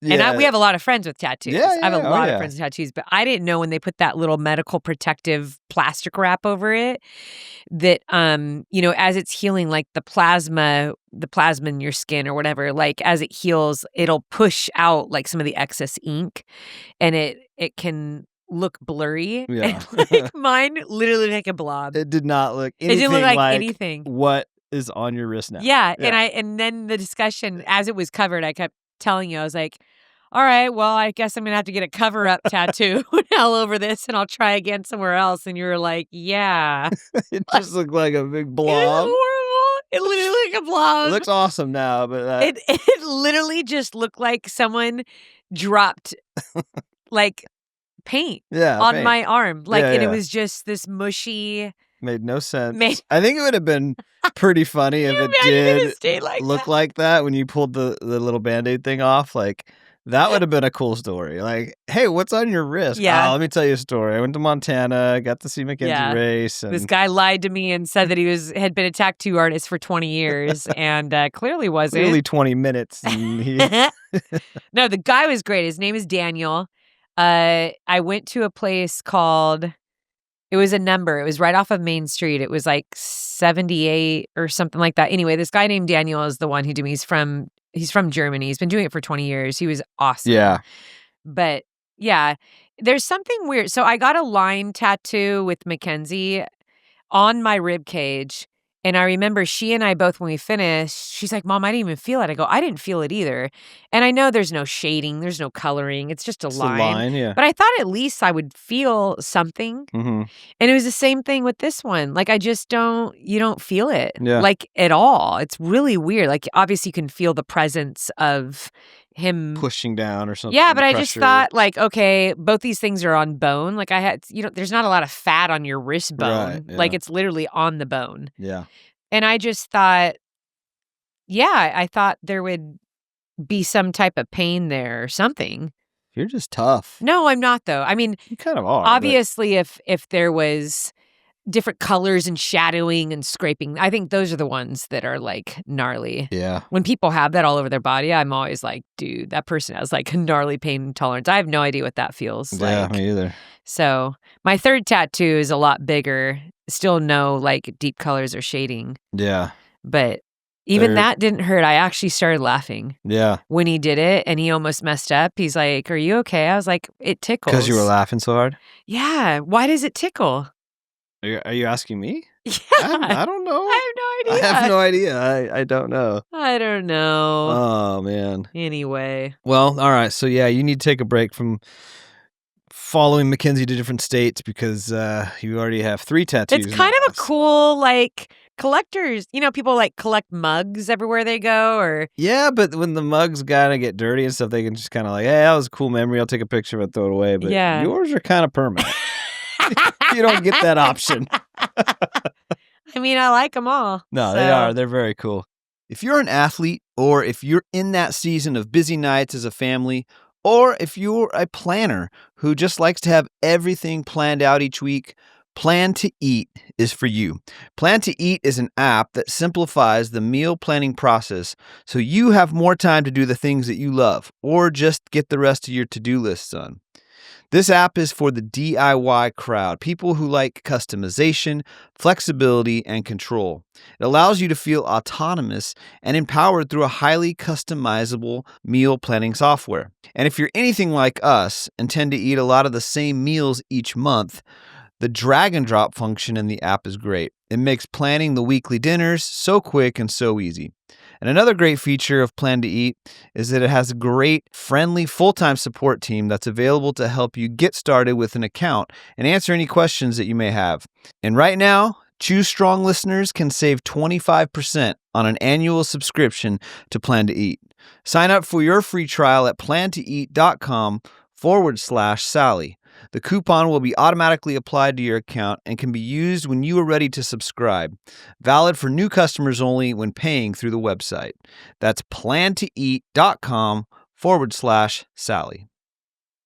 yeah. And we have a lot of friends with tattoos. Yeah, I have a oh, lot yeah. of friends with tattoos, but I didn't know when they put that little medical protective plastic wrap over it that, you know, as it's healing, like the plasma in your skin or whatever, like as it heals, it'll push out like some of the excess ink and it can look blurry. Yeah. And, like, mine literally looked like a blob. It did not look It anything didn't look like like anything. what is on your wrist now. Yeah, and then the discussion, as it was covered, I kept telling you, I was like, all right, well, I guess I'm going to have to get a cover-up tattoo all over this, and I'll try again somewhere else. And you were like, yeah. It just looked like a big It is blob. horrible. It literally looked like a blob. It looks awesome now, but It literally just looked like someone dropped, like, paint on paint. my arm. Like, Yeah, and it yeah. was just this mushy. Made no sense. Made- I think it would have been pretty funny if You it imagine it did stayed like look that? like that when you pulled the little Band-Aid thing off. Like, that would have been a cool story. Like, hey, what's on your wrist? Yeah. Let me tell you a story. I went to Montana, got to see Mackenzie Yeah. race. And This guy lied to me and said that he had been a tattoo artist for 20 years and clearly wasn't. Clearly 20 minutes. And he, No, the guy was great. His name is Daniel. I went to a place called, it was a number. It was right off of Main Street. It was like 78 or something like that. Anyway, this guy named Daniel is the one who did me. He's from Germany. He's been doing it for 20 years. He was awesome. yeah. But yeah, there's something weird. So I got a line tattoo with Mackenzie on my rib cage. And I remember she and I both, when we finished, she's like, Mom, I didn't even feel it. I go, I didn't feel it either. And I know there's no shading. There's no coloring. It's just a It's line. a line, yeah. But I thought at least I would feel something. Mm-hmm. And it was the same thing with this one. Like, you don't feel it. Yeah. Like, at all. It's really weird. Like, obviously you can feel the presence of him Pushing down or something. Yeah, but I just pressure. thought, like, okay, both these things are on bone. Like, there's not a lot of fat on your wrist bone. Right, yeah. Like, it's literally on the bone. Yeah. And I just thought, yeah, I thought there would be some type of pain there or something. You're just tough. No, I'm not, though. I mean, You kind of are. obviously, if there was different colors and shadowing and scraping, I think those are the ones that are, like, gnarly. Yeah. When people have that all over their body, I'm always like, dude, that person has, like, a gnarly pain tolerance. I have no idea what that feels Yeah, like. me either. So my third tattoo is a lot bigger. Still no, like, deep colors or shading. Yeah. But even They're- that didn't hurt. I actually started laughing Yeah. when he did it, and he almost messed up. He's like, are you okay? I was like, it tickles. Because you were laughing so hard? Yeah. Why does it tickle? Are you asking me? Yeah. I don't know. I have no idea. I have no idea. I don't know. I don't know. Oh, man. Anyway. Well, all right. So, yeah, you need to take a break from following Mackenzie to different states because you already have 3 tattoos. It's kind of a now. cool, like, collectors. You know, people, like, collect mugs everywhere they go, or... Yeah, but when the mugs gotta get dirty and stuff, they can just kind of like, hey, that was a cool memory. I'll take a picture of it, throw it away. But Yeah. yours are kind of permanent. You don't get that option. I mean, I like them all. No, so. they are. They're very cool. If you're an athlete, or if you're in that season of busy nights as a family, or if you're a planner who just likes to have everything planned out each week, Plan to Eat is for you. Plan to Eat is an app that simplifies the meal planning process so you have more time to do the things that you love, or just get the rest of your to-do list done. This app is for the DIY crowd, people who like customization, flexibility, and control. It allows you to feel autonomous and empowered through a highly customizable meal planning software. And if you're anything like us and tend to eat a lot of the same meals each month, the drag and drop function in the app is great. It makes planning the weekly dinners so quick and so easy. And another great feature of Plan to Eat is that it has a great, friendly, full-time support team that's available to help you get started with an account and answer any questions that you may have. And right now, Choose Strong listeners can save 25% on an annual subscription to Plan to Eat. Sign up for your free trial at plantoeat.com/Sally. The coupon will be automatically applied to your account and can be used when you are ready to subscribe. Valid for new customers only when paying through the website. That's plantoeat.com/Sally.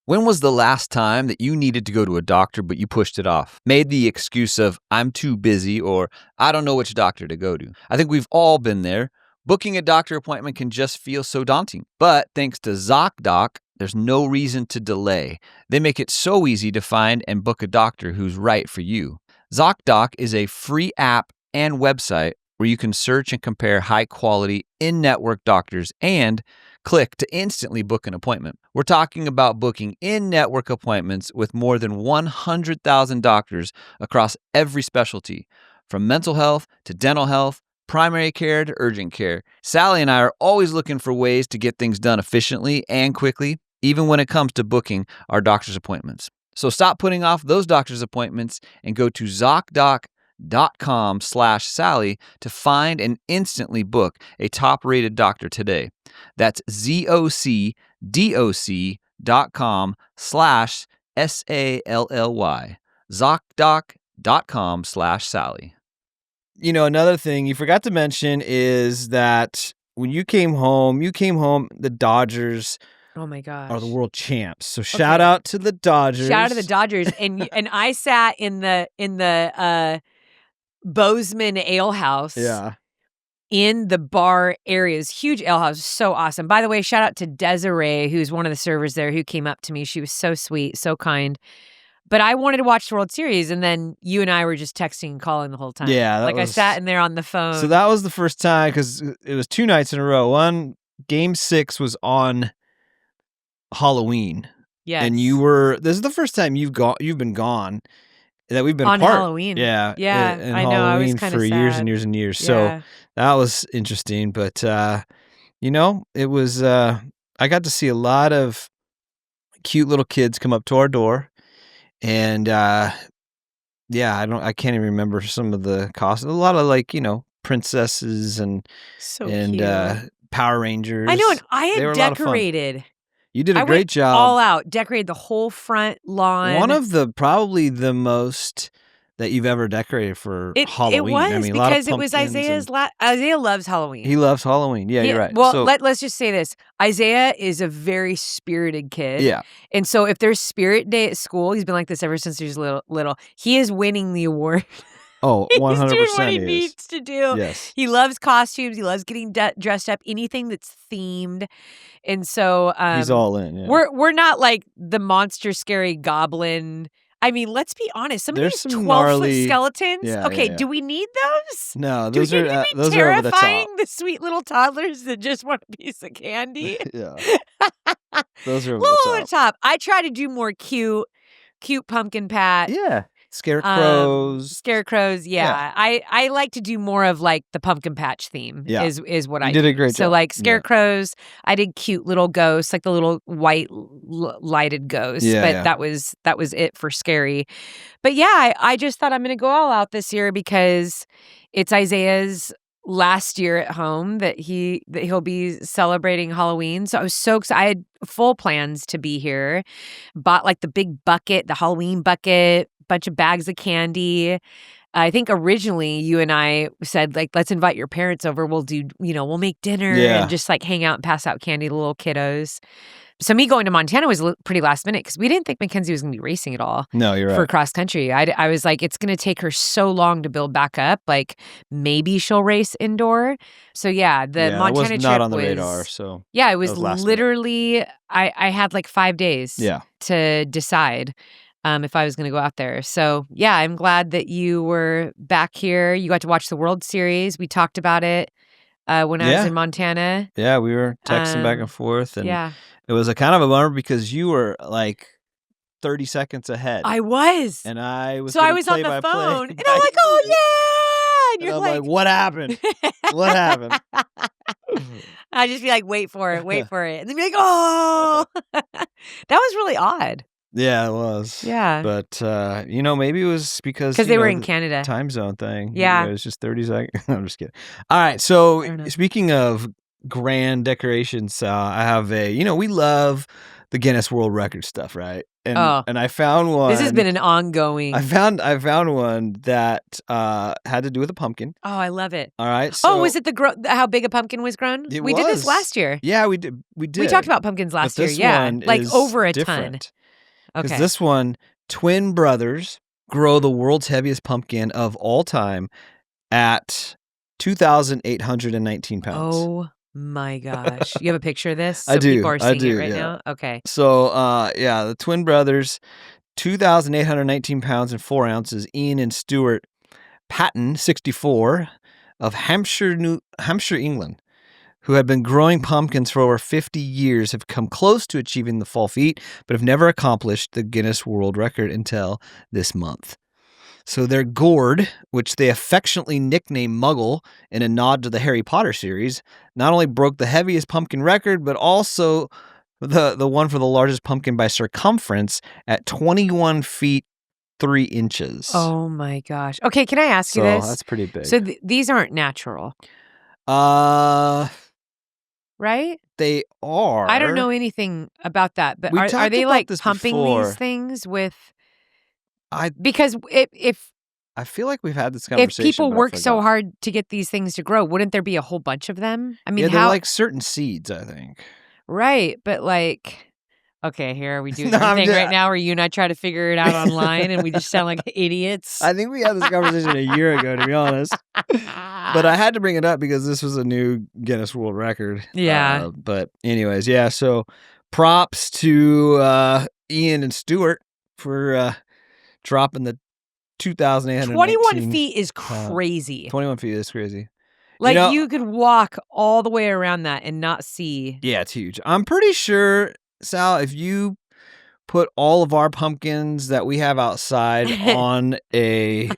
When was the last time that you needed to go to a doctor but you pushed it off? Made the excuse of, I'm too busy, or I don't know which doctor to go to. I think we've all been there. Booking a doctor appointment can just feel so daunting. But thanks to ZocDoc, there's no reason to delay. They make it so easy to find and book a doctor who's right for you. ZocDoc is a free app and website where you can search and compare high-quality, in-network doctors and Click to instantly book an appointment. We're talking about booking in-network appointments with more than 100,000 doctors across every specialty, from mental health to dental health, primary care to urgent care. Sally and I are always looking for ways to get things done efficiently and quickly, even when it comes to booking our doctor's appointments. So stop putting off those doctor's appointments and go to ZocDoc.com/Sally to find and instantly book a top-rated doctor today. That's ZocDoc.com/SALLY. ZocDoc.com/Sally. Another thing you forgot to mention is that when you came home, the Dodgers Oh my gosh. are the world champs. So shout out to the Dodgers. Shout out to the Dodgers. And I sat in the Bozeman Ale House. Yeah. In the bar areas, huge ale house, so awesome. By the way, shout out to Desiree, who's one of the servers there, who came up to me. She was so sweet, so kind. But I wanted to watch the World Series, and then you and I were just texting and calling the whole time. Yeah, I sat in there on the phone. So that was the first time, because it was 2 nights in a row. Game 6 was on Halloween. Yes. And this is the first time you've been gone, that we've been on apart. Halloween. Yeah. Yeah, And I know. I was Halloween kind of for sad. years and years and years. Yeah. So that was interesting. But, it was, I got to see a lot of cute little kids come up to our door. And, I can't even remember some of the costumes. A lot of princesses and cute. Power Rangers. I know, and I They were had a lot of fun. decorated. You did a I great went job. all out, decorated the whole front lawn. One of probably the most that you've ever decorated for Halloween. It was, I mean, because it was pumpkins Isaiah's Isaiah loves Halloween. He loves Halloween. Yeah, you're right. Well, So, let's just say this. Isaiah is a very spirited kid. yeah. And so if there's Spirit Day at school, he's been like this ever since he's little. He is winning the award. Oh, 100% He's doing what he needs to do. Yes. He loves costumes. He loves getting dressed up. Anything that's themed. And so He's all in. Yeah. we're not like the monster scary goblin. I mean, let's be honest. Some There's of these some 12-foot gnarly- skeletons. Yeah, okay, yeah. do we need those? No, Do those we are need to be those are over the terrifying top. the sweet little toddlers that just want a piece of candy? Yeah. Those are over Little the over top. the top. I try to do more cute pumpkin patch. Yeah. Scarecrows. Scarecrows, yeah. I like to do more of like the pumpkin patch theme. Yeah. Is what I You did do. a great So job. like Yeah. scarecrows, I did cute little ghosts, like the little white lighted ghosts. Yeah, but yeah. that was it for scary. But yeah, I just thought I'm gonna go all out this year because it's Isaiah's last year at home that he'll be celebrating Halloween. So I was so excited. I had full plans to be here. Bought like the big bucket, the Halloween bucket, bunch of bags of candy. I think originally you and I said, like, let's invite your parents over. We'll do, we'll make dinner Yeah. and just like hang out and pass out candy to little kiddos. So me going to Montana was pretty last minute because we didn't think Mackenzie was going to be racing at all. No, you're right. For cross country. I was like, it's going to take her so long to build back up. Like maybe she'll race indoor. So yeah, the that Montana was trip not on the was, radar. So yeah, it was was last minute. literally, I had like 5 days yeah. to decide if I was going to go out there. So yeah, I'm glad that you were back here. You got to watch the World Series. We talked about it when I was in Montana. Yeah, we were texting back and forth, and Yeah. it was a kind of a bummer because you were like 30 seconds ahead. I was. And I was So I getting was on the play-by-play phone, and by I'm like, oh you. yeah. And And you're I'm like, what happened? What happened? I just be like, wait for it. And then be like, oh. That was really odd. Yeah, it was. Yeah. But, maybe it was because Because they were the in Canada. time zone thing. Yeah. It was just 30 seconds. I'm just kidding. All right. So Fair enough. speaking of grand decorations, I have we love the Guinness World Record stuff, right? And I found one. This has been an ongoing. I found one that had to do with a pumpkin. Oh, I love it. All right. So, Oh, was it how big a pumpkin was grown? It We did this was. last year. Yeah, we did. We talked about pumpkins last year. this Yeah. one Like is over a different. ton. Because Okay. this one, twin brothers grow the world's heaviest pumpkin of all time at 2,819 pounds. Oh my gosh. You have a picture of this? I So do, people are I seeing do, it right yeah. now? Okay. So, the twin brothers, 2,819 pounds and 4 ounces. Ian and Stuart Patton, 64, of Hampshire, England, who had been growing pumpkins for over 50 years, have come close to achieving the fall feat, but have never accomplished the Guinness World Record until this month. So their gourd, which they affectionately nicknamed Muggle in a nod to the Harry Potter series, not only broke the heaviest pumpkin record, but also the one for the largest pumpkin by circumference at 21 feet 3 inches. Oh my gosh. Okay, can I ask you this? So that's pretty big. So these aren't natural, right? They are. I don't know anything about that, but We are talked they about like this pumping before. these things with? I Because if feel like we've had this conversation. people but I work so forgot. hard to get these things to grow, wouldn't there be a whole bunch of them? I mean, Yeah, they're how? like certain seeds, I think. Right, but like, okay, here are we doing No, our I'm thing just- right now where you and I try to figure it out online and we just sound like idiots. I think we had this conversation a year ago, to be honest. But I had to bring it up because this was a new Guinness World Record. Yeah. But anyways, yeah. So props to Ian and Stuart for dropping the 2,819. 21 feet is crazy. 21 feet is crazy. Like you could walk all the way around that and not see. Yeah, it's huge. I'm pretty sure, Sal, if you put all of our pumpkins that we have outside on a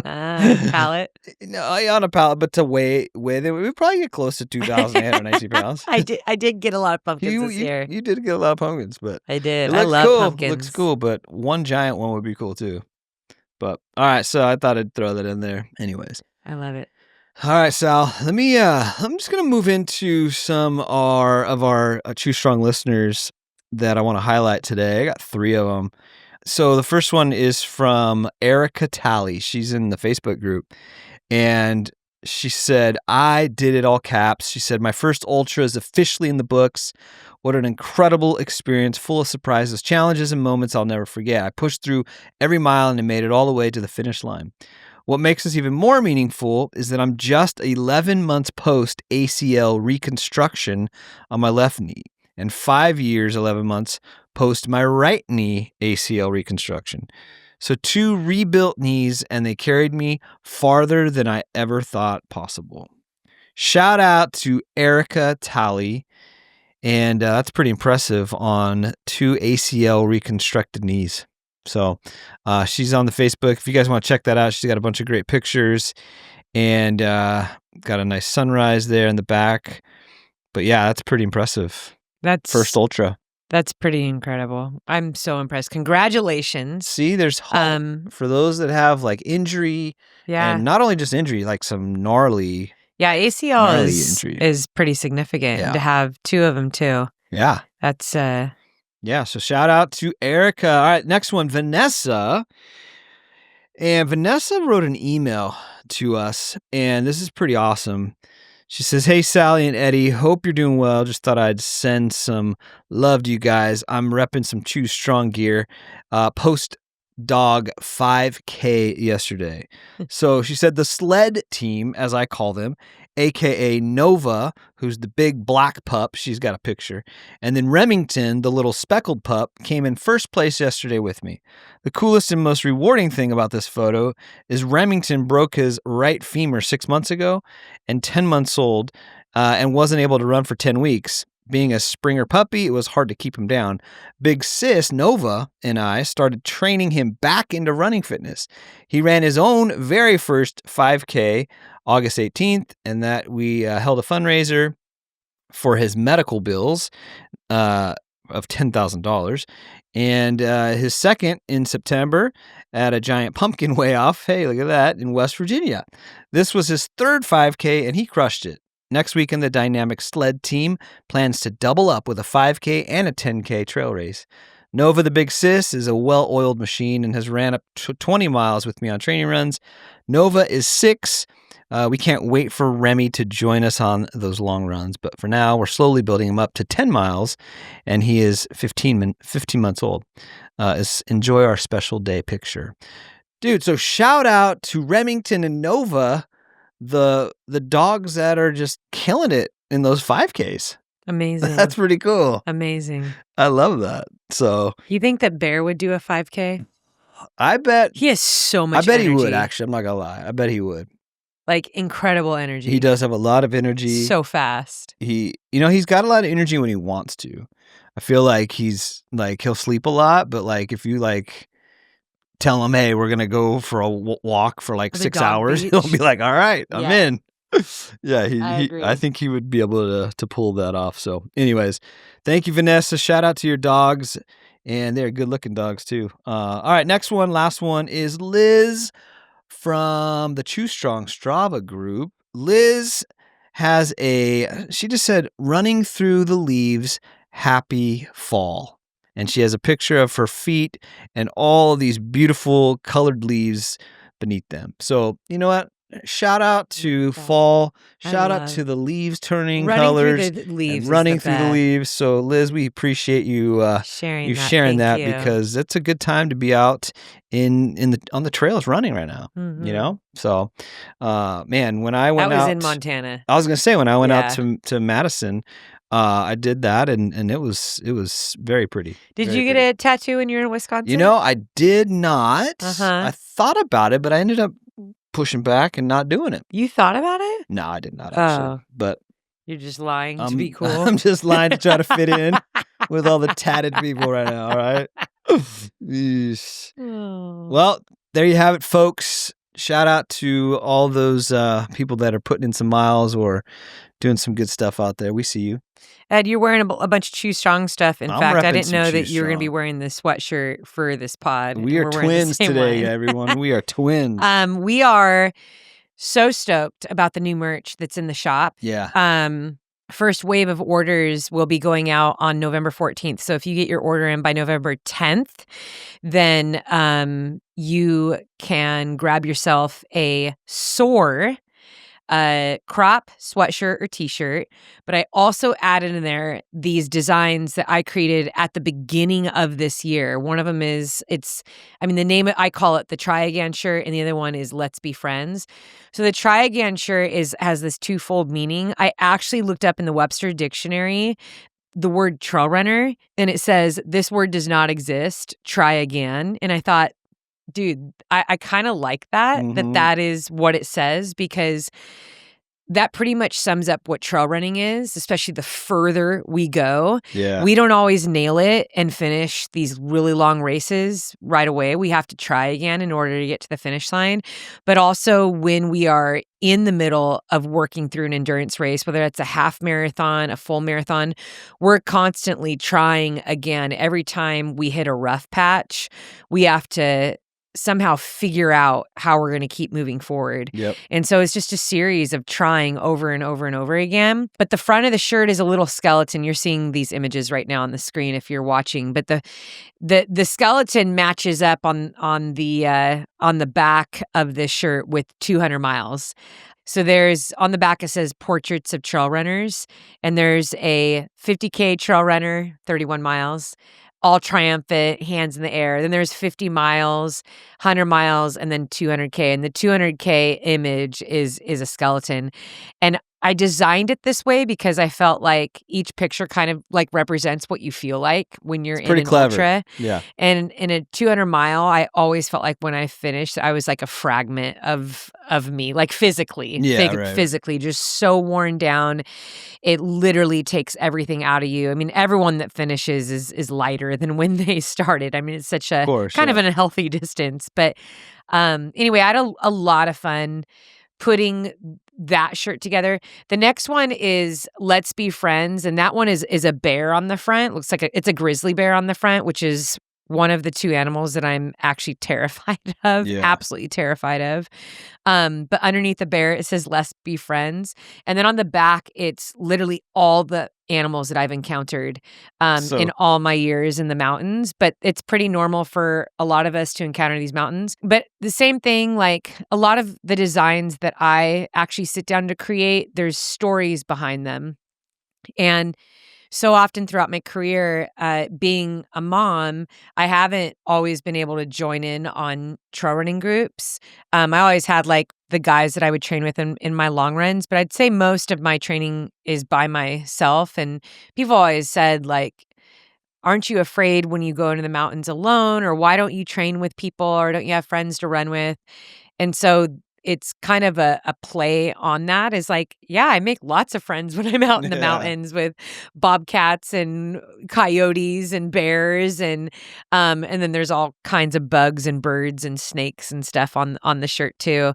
pallet. No, on a pallet, but to weigh them, we would probably get close to 2,819 pounds. I did get a lot of pumpkins this year. You did get a lot of pumpkins, but I did. it I looks love cool. pumpkins. It looks cool, but one giant one would be cool too. But all right, so I thought I'd throw that in there. Anyways, I love it. all right, Sal. I'm just gonna move into some of our True Strong listeners that I want to highlight today. I got 3 of them. So the first one is from Erica Talley. She's in the Facebook group, and she said, "I did it," all caps. She said, "My first ultra is officially in the books. What an incredible experience, full of surprises, challenges, and moments I'll never forget. I pushed through every mile and made it all the way to the finish line. What makes this even more meaningful is that I'm just 11 months post ACL reconstruction on my left knee and 5 years, 11 months post my right knee ACL reconstruction. So 2 rebuilt knees, and they carried me farther than I ever thought possible." Shout out to Erica Talley. And that's pretty impressive on 2 ACL reconstructed knees. So she's on the Facebook. If you guys want to check that out, she's got a bunch of great pictures and got a nice sunrise there in the back. But yeah, that's pretty impressive. That's First ultra. That's pretty incredible. I'm so impressed. Congratulations. See, there's hope for those that have like injury. Yeah. And not only just injury, like some gnarly. Yeah, ACL gnarly is pretty significant. Yeah. To have 2 of them too. Yeah. That's Yeah, so shout out to Erica. All right, next one, Vanessa. And Vanessa wrote an email to us, and this is pretty awesome. She says, "Hey, Sally and Eddie, hope you're doing well. Just thought I'd send some love to you guys. I'm repping some Choose Strong gear. Post dog 5K yesterday." So she said the sled team, as I call them, aka Nova, who's the big black pup, she's got a picture, and then Remington, the little speckled pup, came in first place yesterday with me. The coolest and most rewarding thing about this photo is Remington broke his right femur 6 months ago and 10 months old and wasn't able to run for 10 weeks. Being a Springer puppy, it was hard to keep him down. Big sis, Nova, and I started training him back into running fitness. He ran his own very first 5K August 18th, and that we held a fundraiser for his medical bills of $10,000. And his second in September at a giant pumpkin way off. Hey, look at that, in West Virginia. This was his third 5K, and he crushed it. Next weekend, the dynamic sled team plans to double up with a 5K and a 10K trail race. Nova, the big sis, is a well-oiled machine and has ran up to 20 miles with me on training runs. Nova is 6. We can't wait for Remy to join us on those long runs. But for now, we're slowly building him up to 10 miles, and he is 15 months old. Enjoy our special day picture. Dude, so shout out to Remington and Nova, the dogs that are just killing it in those 5Ks. amazing. That's pretty cool. amazing. I love that. So You think that Bear would do a 5K? I bet He has so much he energy. would, actually. I'm not gonna lie. I bet he would. Like incredible energy. He does have a lot of energy. So fast. He's got a lot of energy when he wants to. I feel like he'll sleep a lot, but like if you like tell him, hey, we're going to go for a walk for like 6 hours, he'll be like, all right, I'm in. Yeah, I think he would be able to pull that off. So anyways, thank you, Vanessa. Shout out to your dogs. And they're good looking dogs too. All right, last one is Liz from the Chew Strong Strava group. Liz she just said, running through the leaves, happy fall. And she has a picture of her feet and all of these beautiful colored leaves beneath them. So, you know what? Shout out to fall. Shout out to the leaves turning colors. Running through the leaves. So, Liz, we appreciate you sharing that because it's a good time to be out on the trails running right now. Mm-hmm. You know? So, man, when I went out, that was in Montana. I was gonna say when I went out to Madison, I did that and it was very pretty. Did you get a tattoo when you were in Wisconsin? I did not. I thought about it, but I ended up pushing back and not doing it. You thought about it? No, I did not actually. But you're just lying to be cool. I'm just lying to try to fit in with all the tatted people right now, all right? Well, there you have it, folks. Shout out to all those people that are putting in some miles or doing some good stuff out there. We see you. Ed, you're wearing a bunch of Chew Strong stuff. In fact, I didn't know that you were going to be wearing the sweatshirt for this pod. We are twins today, everyone. We are twins. We are so stoked about the new merch that's in the shop. Yeah. First wave of orders will be going out on November 14th. So if you get your order in by November 10th, then you can grab yourself a SOAR crop sweatshirt or t-shirt. But I also added in there these designs that I created at the beginning of this year. One of them is, the name, I call it the Try Again shirt, and the other one is Let's Be Friends. So the Try Again shirt has this twofold meaning. I actually looked up in the Webster Dictionary the word trail runner, and it says, this word does not exist, try again. And I thought, dude, I kind of like that, Mm-hmm. that is what it says, because that pretty much sums up what trail running is, especially the further we go. Yeah. We don't always nail it and finish these really long races right away. We have to try again in order to get to the finish line. But also when we are in the middle of working through an endurance race, whether it's a half marathon, a full marathon, we're constantly trying again. Every time we hit a rough patch, we have to somehow figure out how we're going to keep moving forward. Yep. And so it's just a series of trying over and over and over again. But the front of the shirt is a little skeleton. You're seeing these images right now on the screen if you're watching. But the skeleton matches up on the back of this shirt with 200 miles. So there's, on the back, it says Portraits of Trail Runners, and there's a 50K trail runner, 31 miles, all triumphant, hands in the air. Then there's 50 miles, 100 miles, and then 200K. And the 200K image is a skeleton. And I designed it this way because I felt like each picture kind of like represents what you feel like when you're in an ultra. Yeah. And in a 200 mile, I always felt like when I finished, I was like a fragment of me, like physically, physically just so worn down. It literally takes everything out of you. I mean, everyone that finishes is lighter than when they started. I mean, it's such a kind of an unhealthy distance. But anyway, I had a lot of fun putting that shirt together. The next one is Let's Be Friends, and that one is a bear on the front. Looks like it's a grizzly bear on the front, which is one of the two animals that I'm actually terrified of, absolutely terrified of. But underneath the bear, it says Let's Be Friends. And then on the back, it's literally all the animals that I've encountered in all my years in the mountains. But it's pretty normal for a lot of us to encounter these mountains. But the same thing, like a lot of the designs that I actually sit down to create, there's stories behind them. And so often throughout my career, being a mom, I haven't always been able to join in on trail running groups. I always had like the guys that I would train with in my long runs, but I'd say most of my training is by myself. And people always said like, aren't you afraid when you go into the mountains alone? Or why don't you train with people? Or don't you have friends to run with? And so it's kind of a play on that is like, yeah, I make lots of friends when I'm out in the Yeah. mountains with bobcats and coyotes and bears and then there's all kinds of bugs and birds and snakes and stuff on the shirt too.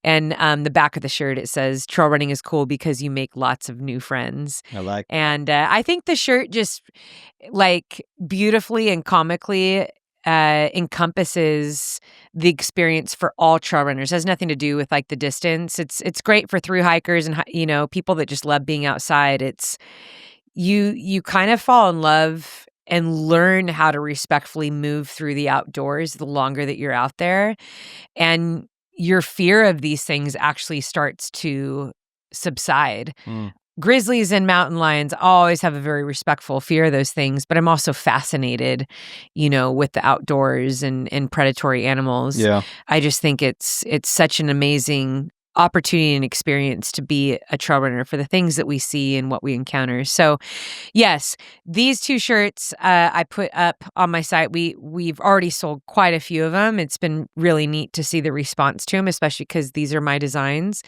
And the back of the shirt it says trail running is cool because you make lots of new friends. I like. And I think the shirt just like beautifully and comically encompasses the experience for all trail runners. It has nothing to do with like the distance. It's great for thru hikers and people that just love being outside. It's you kind of fall in love and learn how to respectfully move through the outdoors the longer that you're out there, and your fear of these things actually starts to subside. Grizzlies and mountain lions always have a very respectful fear of those things, but I'm also fascinated, with the outdoors and predatory animals. Yeah. I just think it's such an amazing opportunity and experience to be a trail runner for the things that we see and what we encounter. So, yes, these 2 shirts I put up on my site. We've already sold quite a few of them. It's been really neat to see the response to them, especially because these are my designs.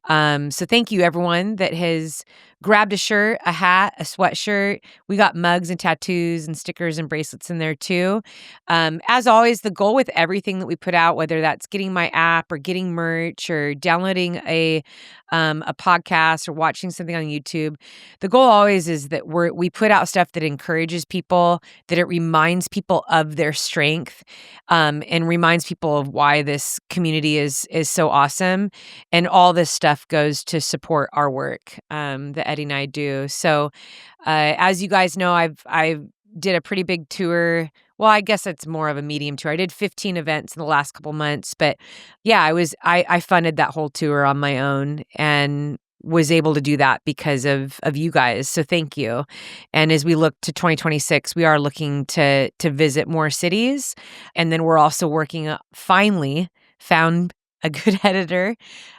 So thank you everyone that has grabbed a shirt, a hat, a sweatshirt. We got mugs and tattoos and stickers and bracelets in there too. As always, the goal with everything that we put out, whether that's getting my app or getting merch or downloading a podcast or watching something on YouTube, the goal always is that we put out stuff that encourages people, that it reminds people of their strength, and reminds people of why this community is so awesome. And all this stuff goes to support our work that Eddie and I do. So as you guys know, I did a pretty big tour. Well, I guess it's more of a medium tour. I did 15 events in the last couple months, but yeah, I funded that whole tour on my own and was able to do that because of you guys. So thank you. And as we look to 2026, we are looking to visit more cities. And then we're also working, finally found a good editor,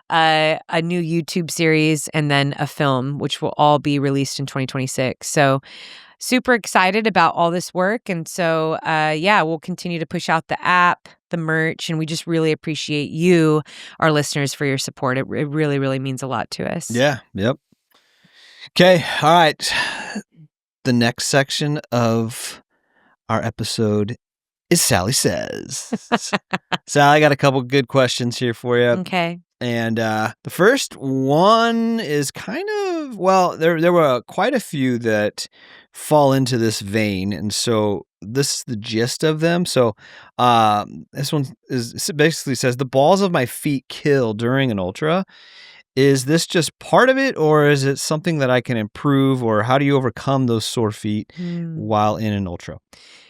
a new YouTube series, and then a film, which will all be released in 2026. So super excited about all this work. And so, we'll continue to push out the app, the merch, and we just really appreciate you, our listeners, for your support. It really, really means a lot to us. Yeah. Yep. Okay. All right. The next section of our episode is Sally Says. Sally, I got a couple good questions here for you. Okay. And the first one is kind of, well, there were quite a few that fall into this vein. And so this is the gist of them. So this one basically says, the balls of my feet kill during an ultra. Is this just part of it, or is it something that I can improve, or how do you overcome those sore feet while in an ultra?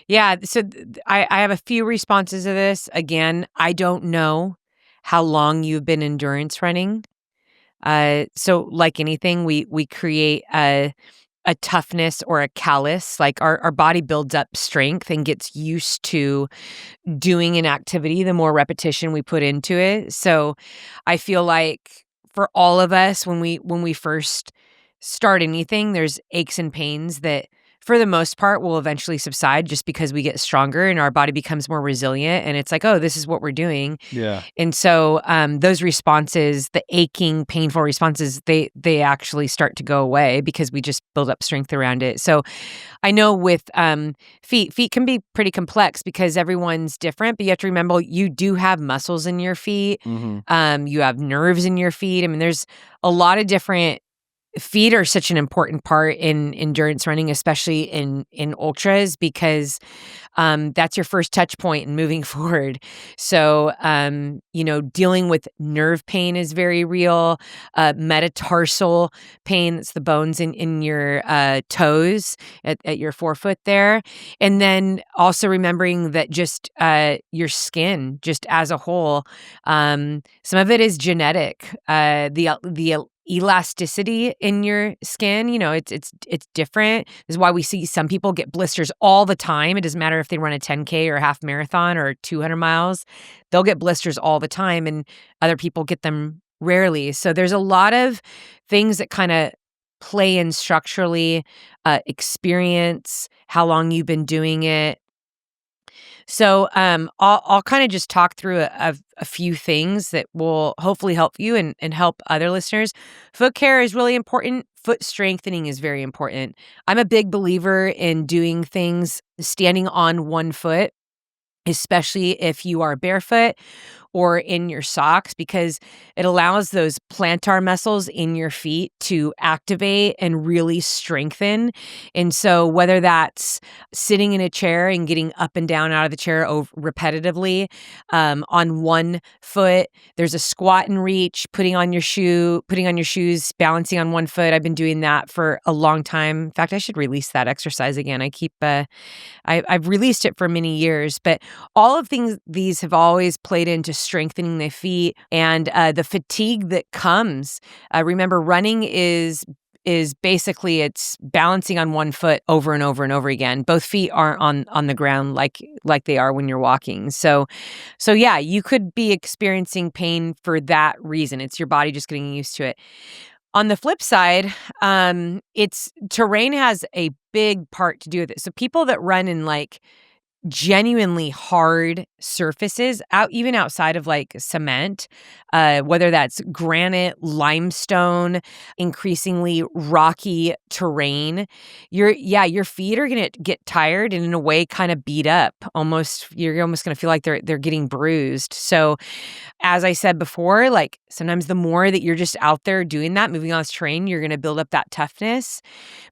Yeah, so I have a few responses to this. Again, I don't know how long you've been endurance running. So like anything, we create a toughness or a callus. Like our body builds up strength and gets used to doing an activity the more repetition we put into it. So I feel like for all of us, when we first start anything, there's aches and pains that for the most part will eventually subside just because we get stronger and our body becomes more resilient, and it's like, oh, this is what we're doing. Yeah. And so those responses, the aching, painful responses, they actually start to go away because we just build up strength around it. So I know with feet can be pretty complex because everyone's different, but you have to remember you do have muscles in your feet. Mm-hmm. You have nerves in your feet. I mean, there's a lot of different. Feet are such an important part in endurance running, especially in ultras, because that's your first touch point in moving forward. So, dealing with nerve pain is very real. Metatarsal pain, that's the bones in your toes at your forefoot there. And then also remembering that just your skin, just as a whole, some of it is genetic. The elasticity in your skin, it's different. This is why we see some people get blisters all the time. It doesn't matter if they run a 10K or a half marathon or 200 miles. They'll get blisters all the time, and other people get them rarely. So there's a lot of things that kind of play in structurally, experience, how long you've been doing it, So I'll kind of just talk through a few things that will hopefully help you and help other listeners. Foot care is really important. Foot strengthening is very important. I'm a big believer in doing things standing on one foot, especially if you are barefoot or in your socks, because it allows those plantar muscles in your feet to activate and really strengthen. And so whether that's sitting in a chair and getting up and down out of the chair repetitively on one foot, there's a squat and reach, putting on your shoes, balancing on one foot. I've been doing that for a long time. In fact, I should release that exercise again. I've released it for many years, but all of these have always played into strengthening the feet and the fatigue that comes. Remember, running is basically it's balancing on one foot over and over and over again. Both feet aren't on the ground like they are when you're walking. So yeah, you could be experiencing pain for that reason. It's your body just getting used to it. On the flip side, it's terrain has a big part to do with it. So people that run in like genuinely hard surfaces even outside of like cement, whether that's granite, limestone, increasingly rocky terrain, your feet are going to get tired and in a way kind of beat up. You're almost going to feel like they're getting bruised. So as I said before, like sometimes the more that you're just out there doing that, moving on this terrain, you're going to build up that toughness.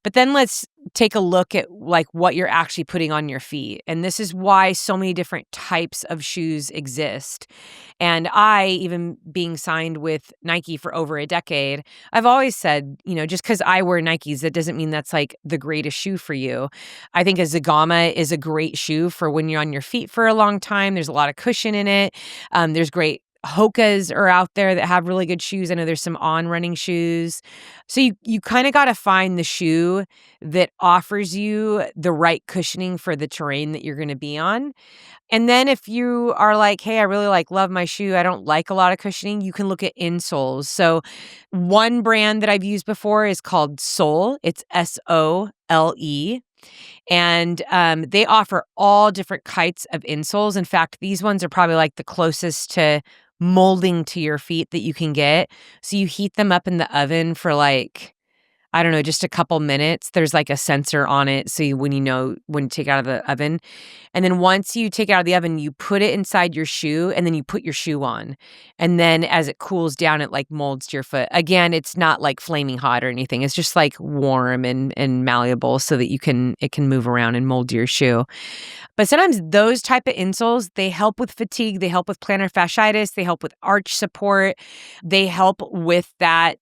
But then let's take a look at like what you're actually putting on your feet. And this is why so many different types of shoes exist. And I, even being signed with Nike for over a decade, I've always said, just because I wear Nikes, that doesn't mean that's like the greatest shoe for you. I think a Zagama is a great shoe for when you're on your feet for a long time. There's a lot of cushion in it. There's great Hokas are out there that have really good shoes. I know there's some on-running shoes. So you kind of got to find the shoe that offers you the right cushioning for the terrain that you're going to be on. And then if you are like, hey, I really love my shoe, I don't like a lot of cushioning, you can look at insoles. So one brand that I've used before is called Sole. It's Sole. And they offer all different kinds of insoles. In fact, these ones are probably like the closest to molding to your feet that you can get. So you heat them up in the oven for like, I don't know, just a couple minutes. There's like a sensor on it. So when to take it out of the oven. And then once you take it out of the oven, you put it inside your shoe and then you put your shoe on. And then as it cools down, it like molds to your foot. Again, it's not like flaming hot or anything. It's just like warm and malleable so that it can move around and mold to your shoe. But sometimes those type of insoles, they help with fatigue. They help with plantar fasciitis. They help with arch support. They help with that,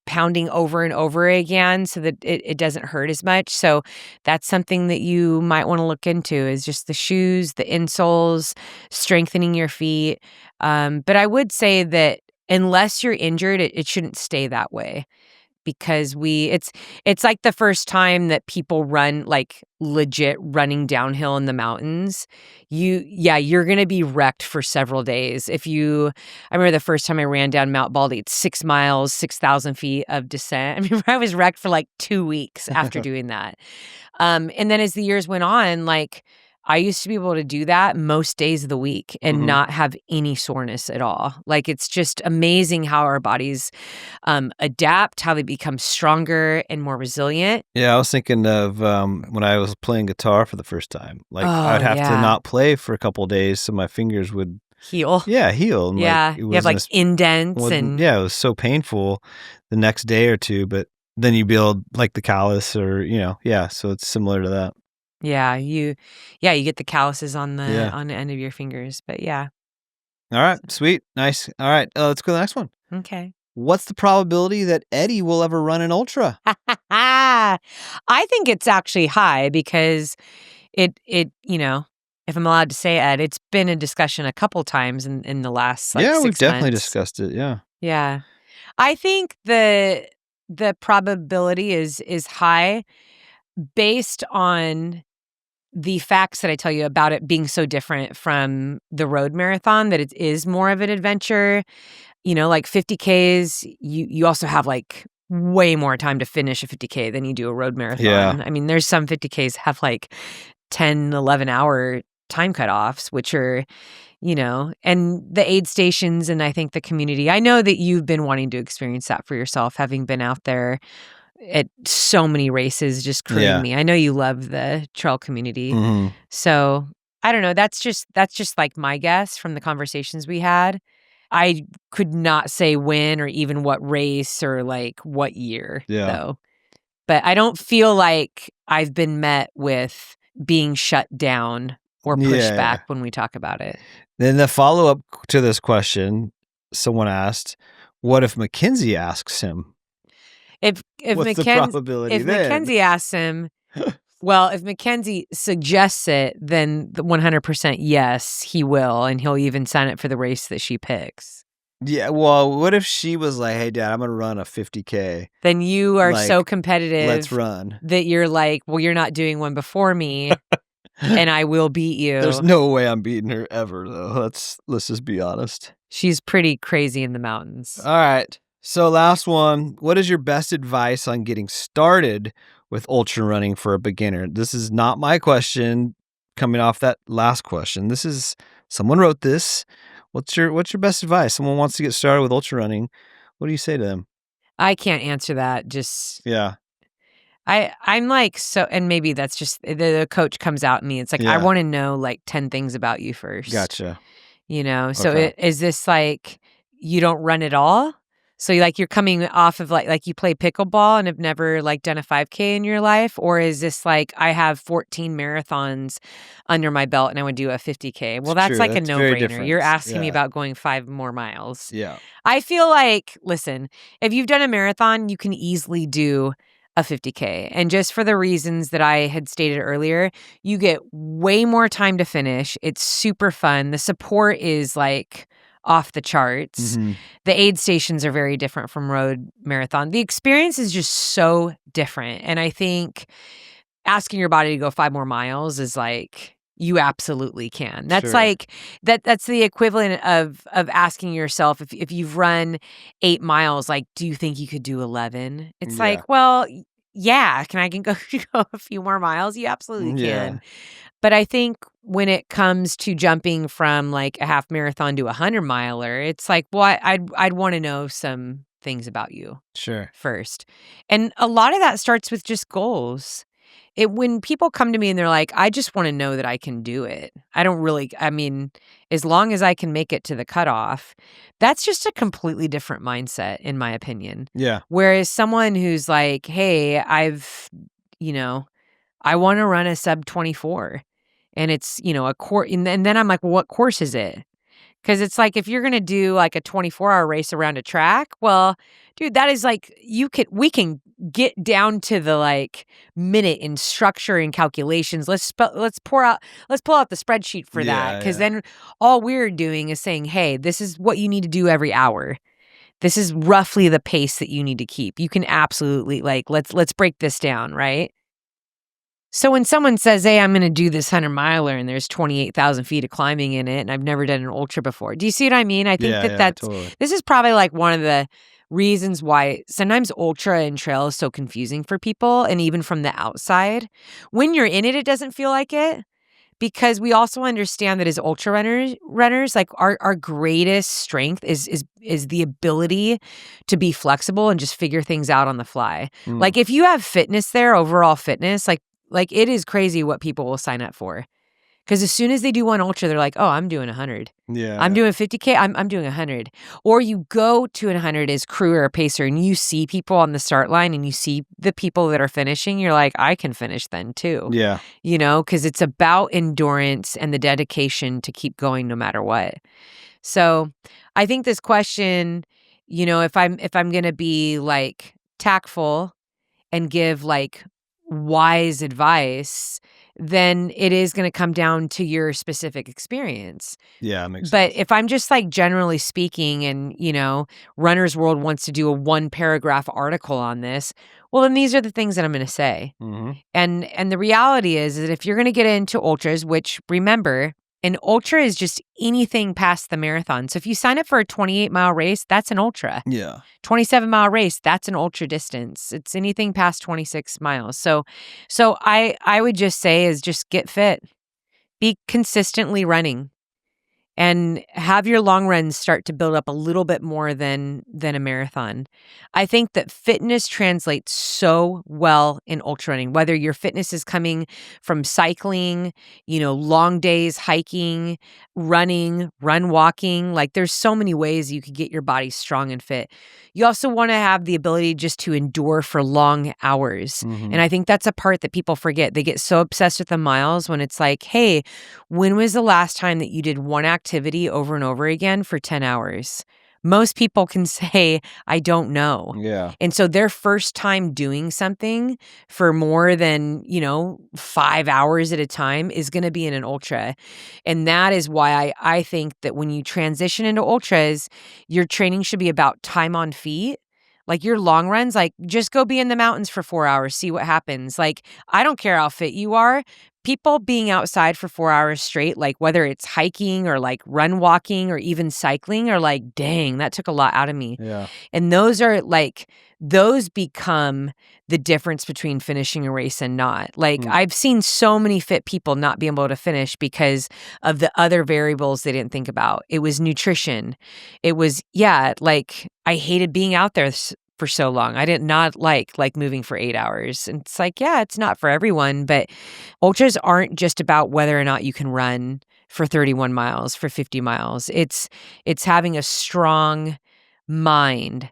pounding over and over again so that it doesn't hurt as much. So that's something that you might want to look into is just the shoes, the insoles, strengthening your feet. But I would say that unless you're injured, it shouldn't stay that way. Because it's like the first time that people run like legit running downhill in the mountains. You're going to be wrecked for several days. I remember the first time I ran down Mount Baldy, it's 6 miles, 6,000 feet of descent. I mean, I was wrecked for like 2 weeks after doing that. And then as the years went on, like I used to be able to do that most days of the week and not have any soreness at all. Like it's just amazing how our bodies adapt, how they become stronger and more resilient. Yeah, I was thinking of when I was playing guitar for the first time. Like I'd have to not play for a couple of days so my fingers would heal. Yeah, heal. And yeah, you have like indents and yeah, it was so painful the next day or two, but then you build like the callus or so it's similar to that. Yeah, you get the calluses on the end of your fingers, but yeah. All right, sweet, nice. All right, let's go to the next one. Okay. What's the probability that Eddie will ever run an ultra? I think it's actually high because it if I'm allowed to say, Ed, it's been a discussion a couple times in the last like 6 months. Yeah, we've definitely discussed it. Yeah. Yeah. I think the probability is high based on the facts that I tell you about it being so different from the road marathon, that it is more of an adventure. Like 50Ks, you also have like way more time to finish a 50K than you do a road marathon. Yeah. I mean, there's some 50Ks have like 10, 11 hour time cutoffs, which are, and the aid stations, and I think the community. I know that you've been wanting to experience that for yourself, having been out there at so many races, just crewing me. I know you love the trail community. Mm-hmm. So I don't know. That's just like my guess from the conversations we had. I could not say when or even what race or like what year though. But I don't feel like I've been met with being shut down or pushed back when we talk about it. Then the follow-up to this question, someone asked, what if Mackenzie asks him? If What's the probability then? Mackenzie asks him, well, if Mackenzie suggests it, then the 100% yes, he will, and he'll even sign up for the race that she picks. Yeah, well, what if she was like, hey, Dad, I'm going to run a 50K. Then you are so competitive. Let's run. That you're like, well, you're not doing one before me, and I will beat you. There's no way I'm beating her ever, though. Let's just be honest. She's pretty crazy in the mountains. All right. So last one, what is your best advice on getting started with ultra running for a beginner? This is not my question coming off that last question. This is, someone wrote this. What's your best advice? Someone wants to get started with ultra running. What do you say to them? I can't answer that. Just I'm like, so, and maybe that's just the coach comes out in me. It's like, I want to know like 10 things about you first. Gotcha. So is this like, you don't run at all? So you're coming off of like you play pickleball and have never like done a 5K in your life? Or is this like, I have 14 marathons under my belt and I would do a 50K? Well, that's like a no-brainer. You're asking me about going 5 more miles. Yeah. I feel like, listen, if you've done a marathon, you can easily do a 50K. And just for the reasons that I had stated earlier, you get way more time to finish. It's super fun. The support is like off the charts. Mm-hmm. The aid stations are very different from road marathon. The experience is just so different. And I think asking your body to go 5 more miles is like, you absolutely can. That's like that's the equivalent of asking yourself if you've run 8 miles, like, do you think you could do 11? It's like, well, yeah, I can go a few more miles? You absolutely can. But I think when it comes to jumping from like a half marathon to a 100-miler, it's like, well, I'd want to know some things about you first. And a lot of that starts with just goals. When people come to me and they're like, I just want to know that I can do it. As long as I can make it to the cutoff, that's just a completely different mindset, in my opinion. Yeah. Whereas someone who's like, hey, I want to run a sub 24 and it's, a course. And then I'm like, well, what course is it? Because it's like, if you're going to do like a 24-hour race around a track, well, dude, that is like, we can get down to the like minute in structure and calculations. Let's pull out the spreadsheet for that. Because then all we're doing is saying, hey, this is what you need to do every hour. This is roughly the pace that you need to keep. You can absolutely let's break this down, right? So when someone says, hey, I'm going to do this 100-miler and there's 28,000 feet of climbing in it and I've never done an ultra before. Do you see what I mean? I think that's totally. This is probably like one of the reasons why sometimes ultra and trail is so confusing for people, and even from the outside. When you're in it, it doesn't feel like it, because we also understand that as ultra runners, like our greatest strength is the ability to be flexible and just figure things out on the fly. Like if you have fitness there, overall fitness, like it is crazy what people will sign up for. Because as soon as they do one ultra, they're like, oh, I'm doing 100. Yeah. I'm doing 50K. I'm doing 100. Or you go to 100 as crew or pacer and you see people on the start line and you see the people that are finishing. You're like, I can finish then too. Yeah. Because it's about endurance and the dedication to keep going no matter what. So I think this question, if I'm going to be like tactful and give like wise advice, then it is going to come down to your specific experience. Yeah, it makes But sense. if I'm just like generally speaking and, Runner's World wants to do a 1-paragraph article on this, well, then these are the things that I'm going to say. Mm-hmm. And the reality is that if you're going to get into ultras, which remember, an ultra is just anything past the marathon. So if you sign up for a 28-mile race, that's an ultra. Yeah. 27-mile race, that's an ultra distance. It's anything past 26 miles. So I would just say is just get fit. be consistently running. And have your long runs start to build up a little bit more than a marathon. I think that fitness translates so well in ultra running, whether your fitness is coming from cycling, long days hiking, running, run walking. Like there's so many ways you could get your body strong and fit. You also want to have the ability just to endure for long hours. Mhm. And I think that's a part that people forget. They get so obsessed with the miles when it's like, hey, when was the last time that you did one activity over and over again for 10 hours? Most people can say, I don't know. Yeah. And so their first time doing something for more than, 5 hours at a time is going to be in an ultra. And that is why I think that when you transition into ultras, your training should be about time on feet. Like your long runs, like just go be in the mountains for 4 hours, see what happens. Like, I don't care how fit you are. People being outside for 4 hours straight, like whether it's hiking or like run walking or even cycling, are like, dang, that took a lot out of me. Yeah. And those become the difference between finishing a race and not. Like I've seen so many fit people not be able to finish because of the other variables they didn't think about. It was nutrition. It was, like I hated being out there for so long. I did not like moving for 8 hours. And it's like, it's not for everyone, but ultras aren't just about whether or not you can run for 31 miles, for 50 miles. It's having a strong mind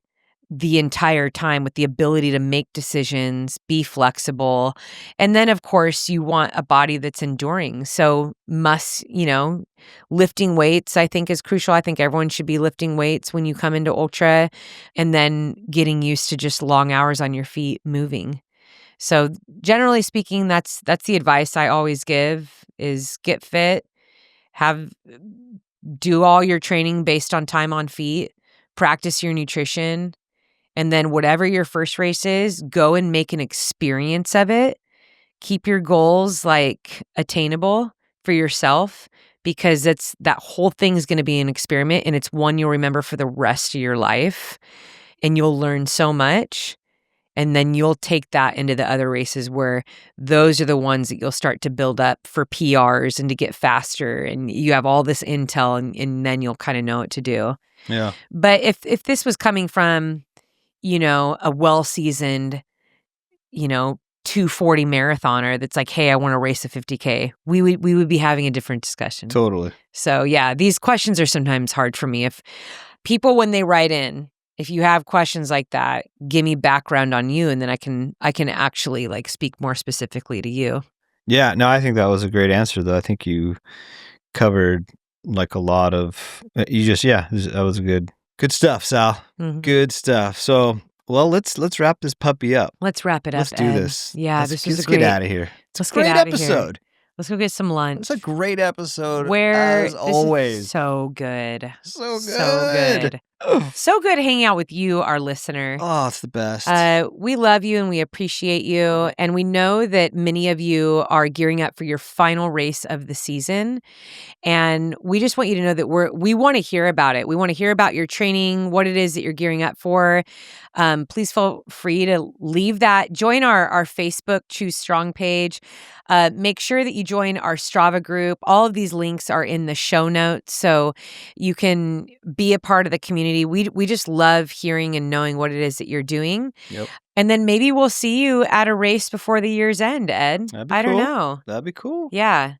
the entire time with the ability to make decisions, be flexible. And then, of course, you want a body that's enduring. So lifting weights, I think, is crucial. I think everyone should be lifting weights when you come into ultra, and then getting used to just long hours on your feet moving. So generally speaking, that's the advice I always give is get fit, do all your training based on time on feet, practice your nutrition, and then whatever your first race is, go and make an experience of it. Keep your goals attainable for yourself, because that whole thing is going to be an experiment, and it's one you'll remember for the rest of your life, and you'll learn so much. And then you'll take that into the other races where those are the ones that you'll start to build up for PRs and to get faster. And you have all this intel, and then you'll kind of know what to do. Yeah. But if this was coming from, a well-seasoned, 240 marathoner that's like, hey, I want to race a 50K, we would be having a different discussion. Totally. So these questions are sometimes hard for me. If people, when they write in, if you have questions like that, give me background on you, and then I can actually speak more specifically to you. Yeah, no, I think that was a great answer, though. I think you covered a lot of that was good stuff, Sal. Mm-hmm. Good stuff. So, well, let's wrap this puppy up. Let's wrap it up. Let's do this. Yeah, let's get out of here. It's a great episode. Let's go get some lunch. It's a great episode. As always. So good. So good. So good. So good hanging out with you, our listener. Oh, it's the best. We love you and we appreciate you. And we know that many of you are gearing up for your final race of the season. And we just want you to know that we want to hear about it. We want to hear about your training, what it is that you're gearing up for. Please feel free to leave that. Join our Facebook Choose Strong page. Make sure that you join our Strava group. All of these links are in the show notes, so you can be a part of the community. We just love hearing and knowing what it is that you're doing. Yep. And then maybe we'll see you at a race before the year's end, Ed. I don't know. That'd be cool. Yeah.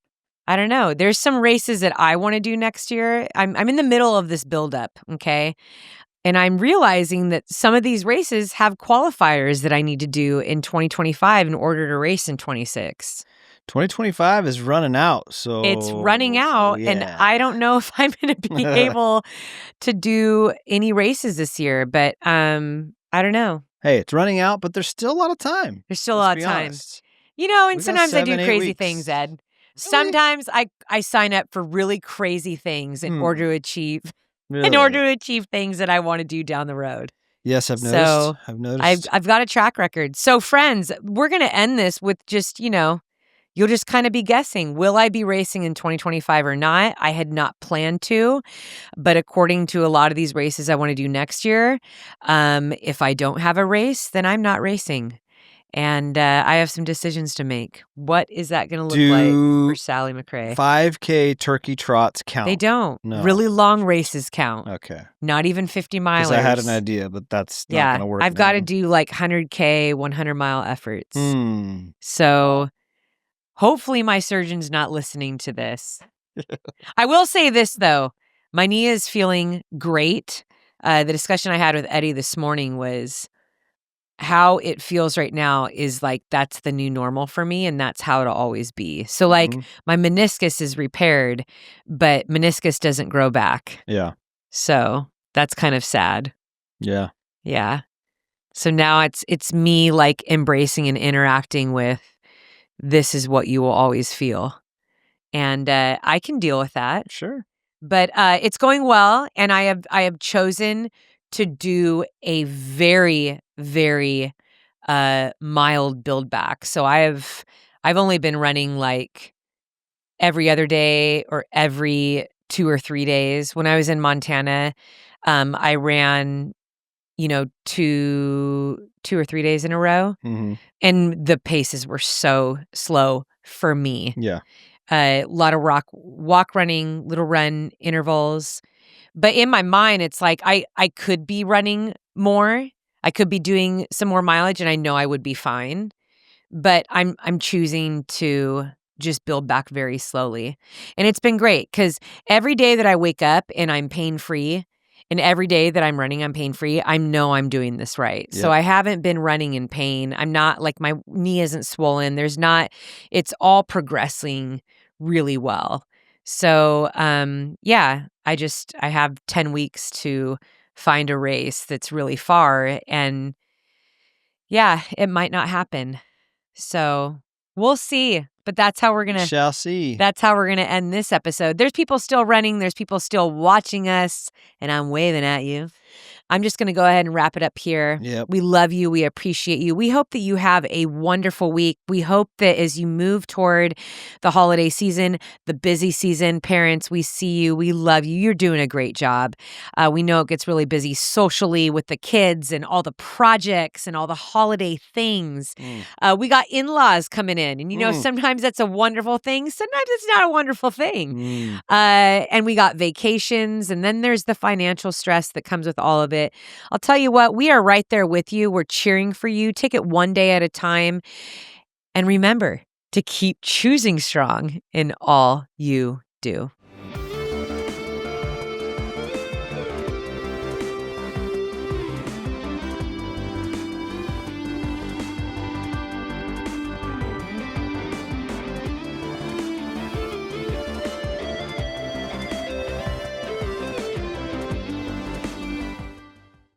I don't know. There's some races that I want to do next year. I'm in the middle of this buildup, okay? And I'm realizing that some of these races have qualifiers that I need to do in 2025 in order to race in 26. 2025 is running out, so it's running out, and I don't know if I'm going to be able to do any races this year, but I don't know. Hey, it's running out, but there's still a lot of time. There's still a lot of time. Honest. And sometimes I do crazy things, Ed. Really? Sometimes I sign up for really crazy things in order to achieve things that I want to do down the road. Yes, I've noticed. I've got a track record. So friends, we're going to end this with just, you'll just kind of be guessing, will I be racing in 2025 or not? I had not planned to, but according to a lot of these races I want to do next year, if I don't have a race, then I'm not racing. And I have some decisions to make. What is that going to look like for Sally McRae? 5K turkey trots count? They don't. No. Really long races count. Okay. Not even 50 milers. Because I had an idea, but that's not going to work. I've got to do like 100K, 100-mile efforts. So hopefully my surgeon's not listening to this. I will say this, though. My knee is feeling great. The discussion I had with Eddie this morning was how it feels right now is like that's the new normal for me, and that's how it'll always be. So like my meniscus is repaired, but meniscus doesn't grow back. Yeah. So that's kind of sad. Yeah. Yeah. So now it's me like embracing and interacting with this is what you will always feel. And I can deal with that. Sure. But it's going well, and I have chosen to do a very, very mild build back. So I've only been running like every other day or every 2 or 3 days. When I was in Montana, I ran, 2 or 3 days in a row, and the paces were so slow for me. Yeah. A lot of walk running, little run intervals. But in my mind, it's like I could be running more. I could be doing some more mileage, and I know I would be fine. But I'm choosing to just build back very slowly. And it's been great because every day that I wake up and I'm pain-free, and every day that I'm running, I'm pain-free, I know I'm doing this right. Yep. So I haven't been running in pain. I'm not like my knee isn't swollen. It's all progressing really well. So, I have 10 weeks to find a race that's really far, and it might not happen. So we'll see, but that's how we're going to Shall see. That's how we're going to end this episode. There's people still running. There's people still watching us, and I'm waving at you. I'm just going to go ahead and wrap it up here. Yep. We love you. We appreciate you. We hope that you have a wonderful week. We hope that as you move toward the holiday season, the busy season, parents, we see you. We love you. You're doing a great job. We know it gets really busy socially with the kids and all the projects and all the holiday things. We got in-laws coming in, and sometimes that's a wonderful thing. Sometimes it's not a wonderful thing. And we got vacations, and then there's the financial stress that comes with all of it. I'll tell you what, we are right there with you. We're cheering for you. Take it one day at a time. And remember to keep choosing strong in all you do.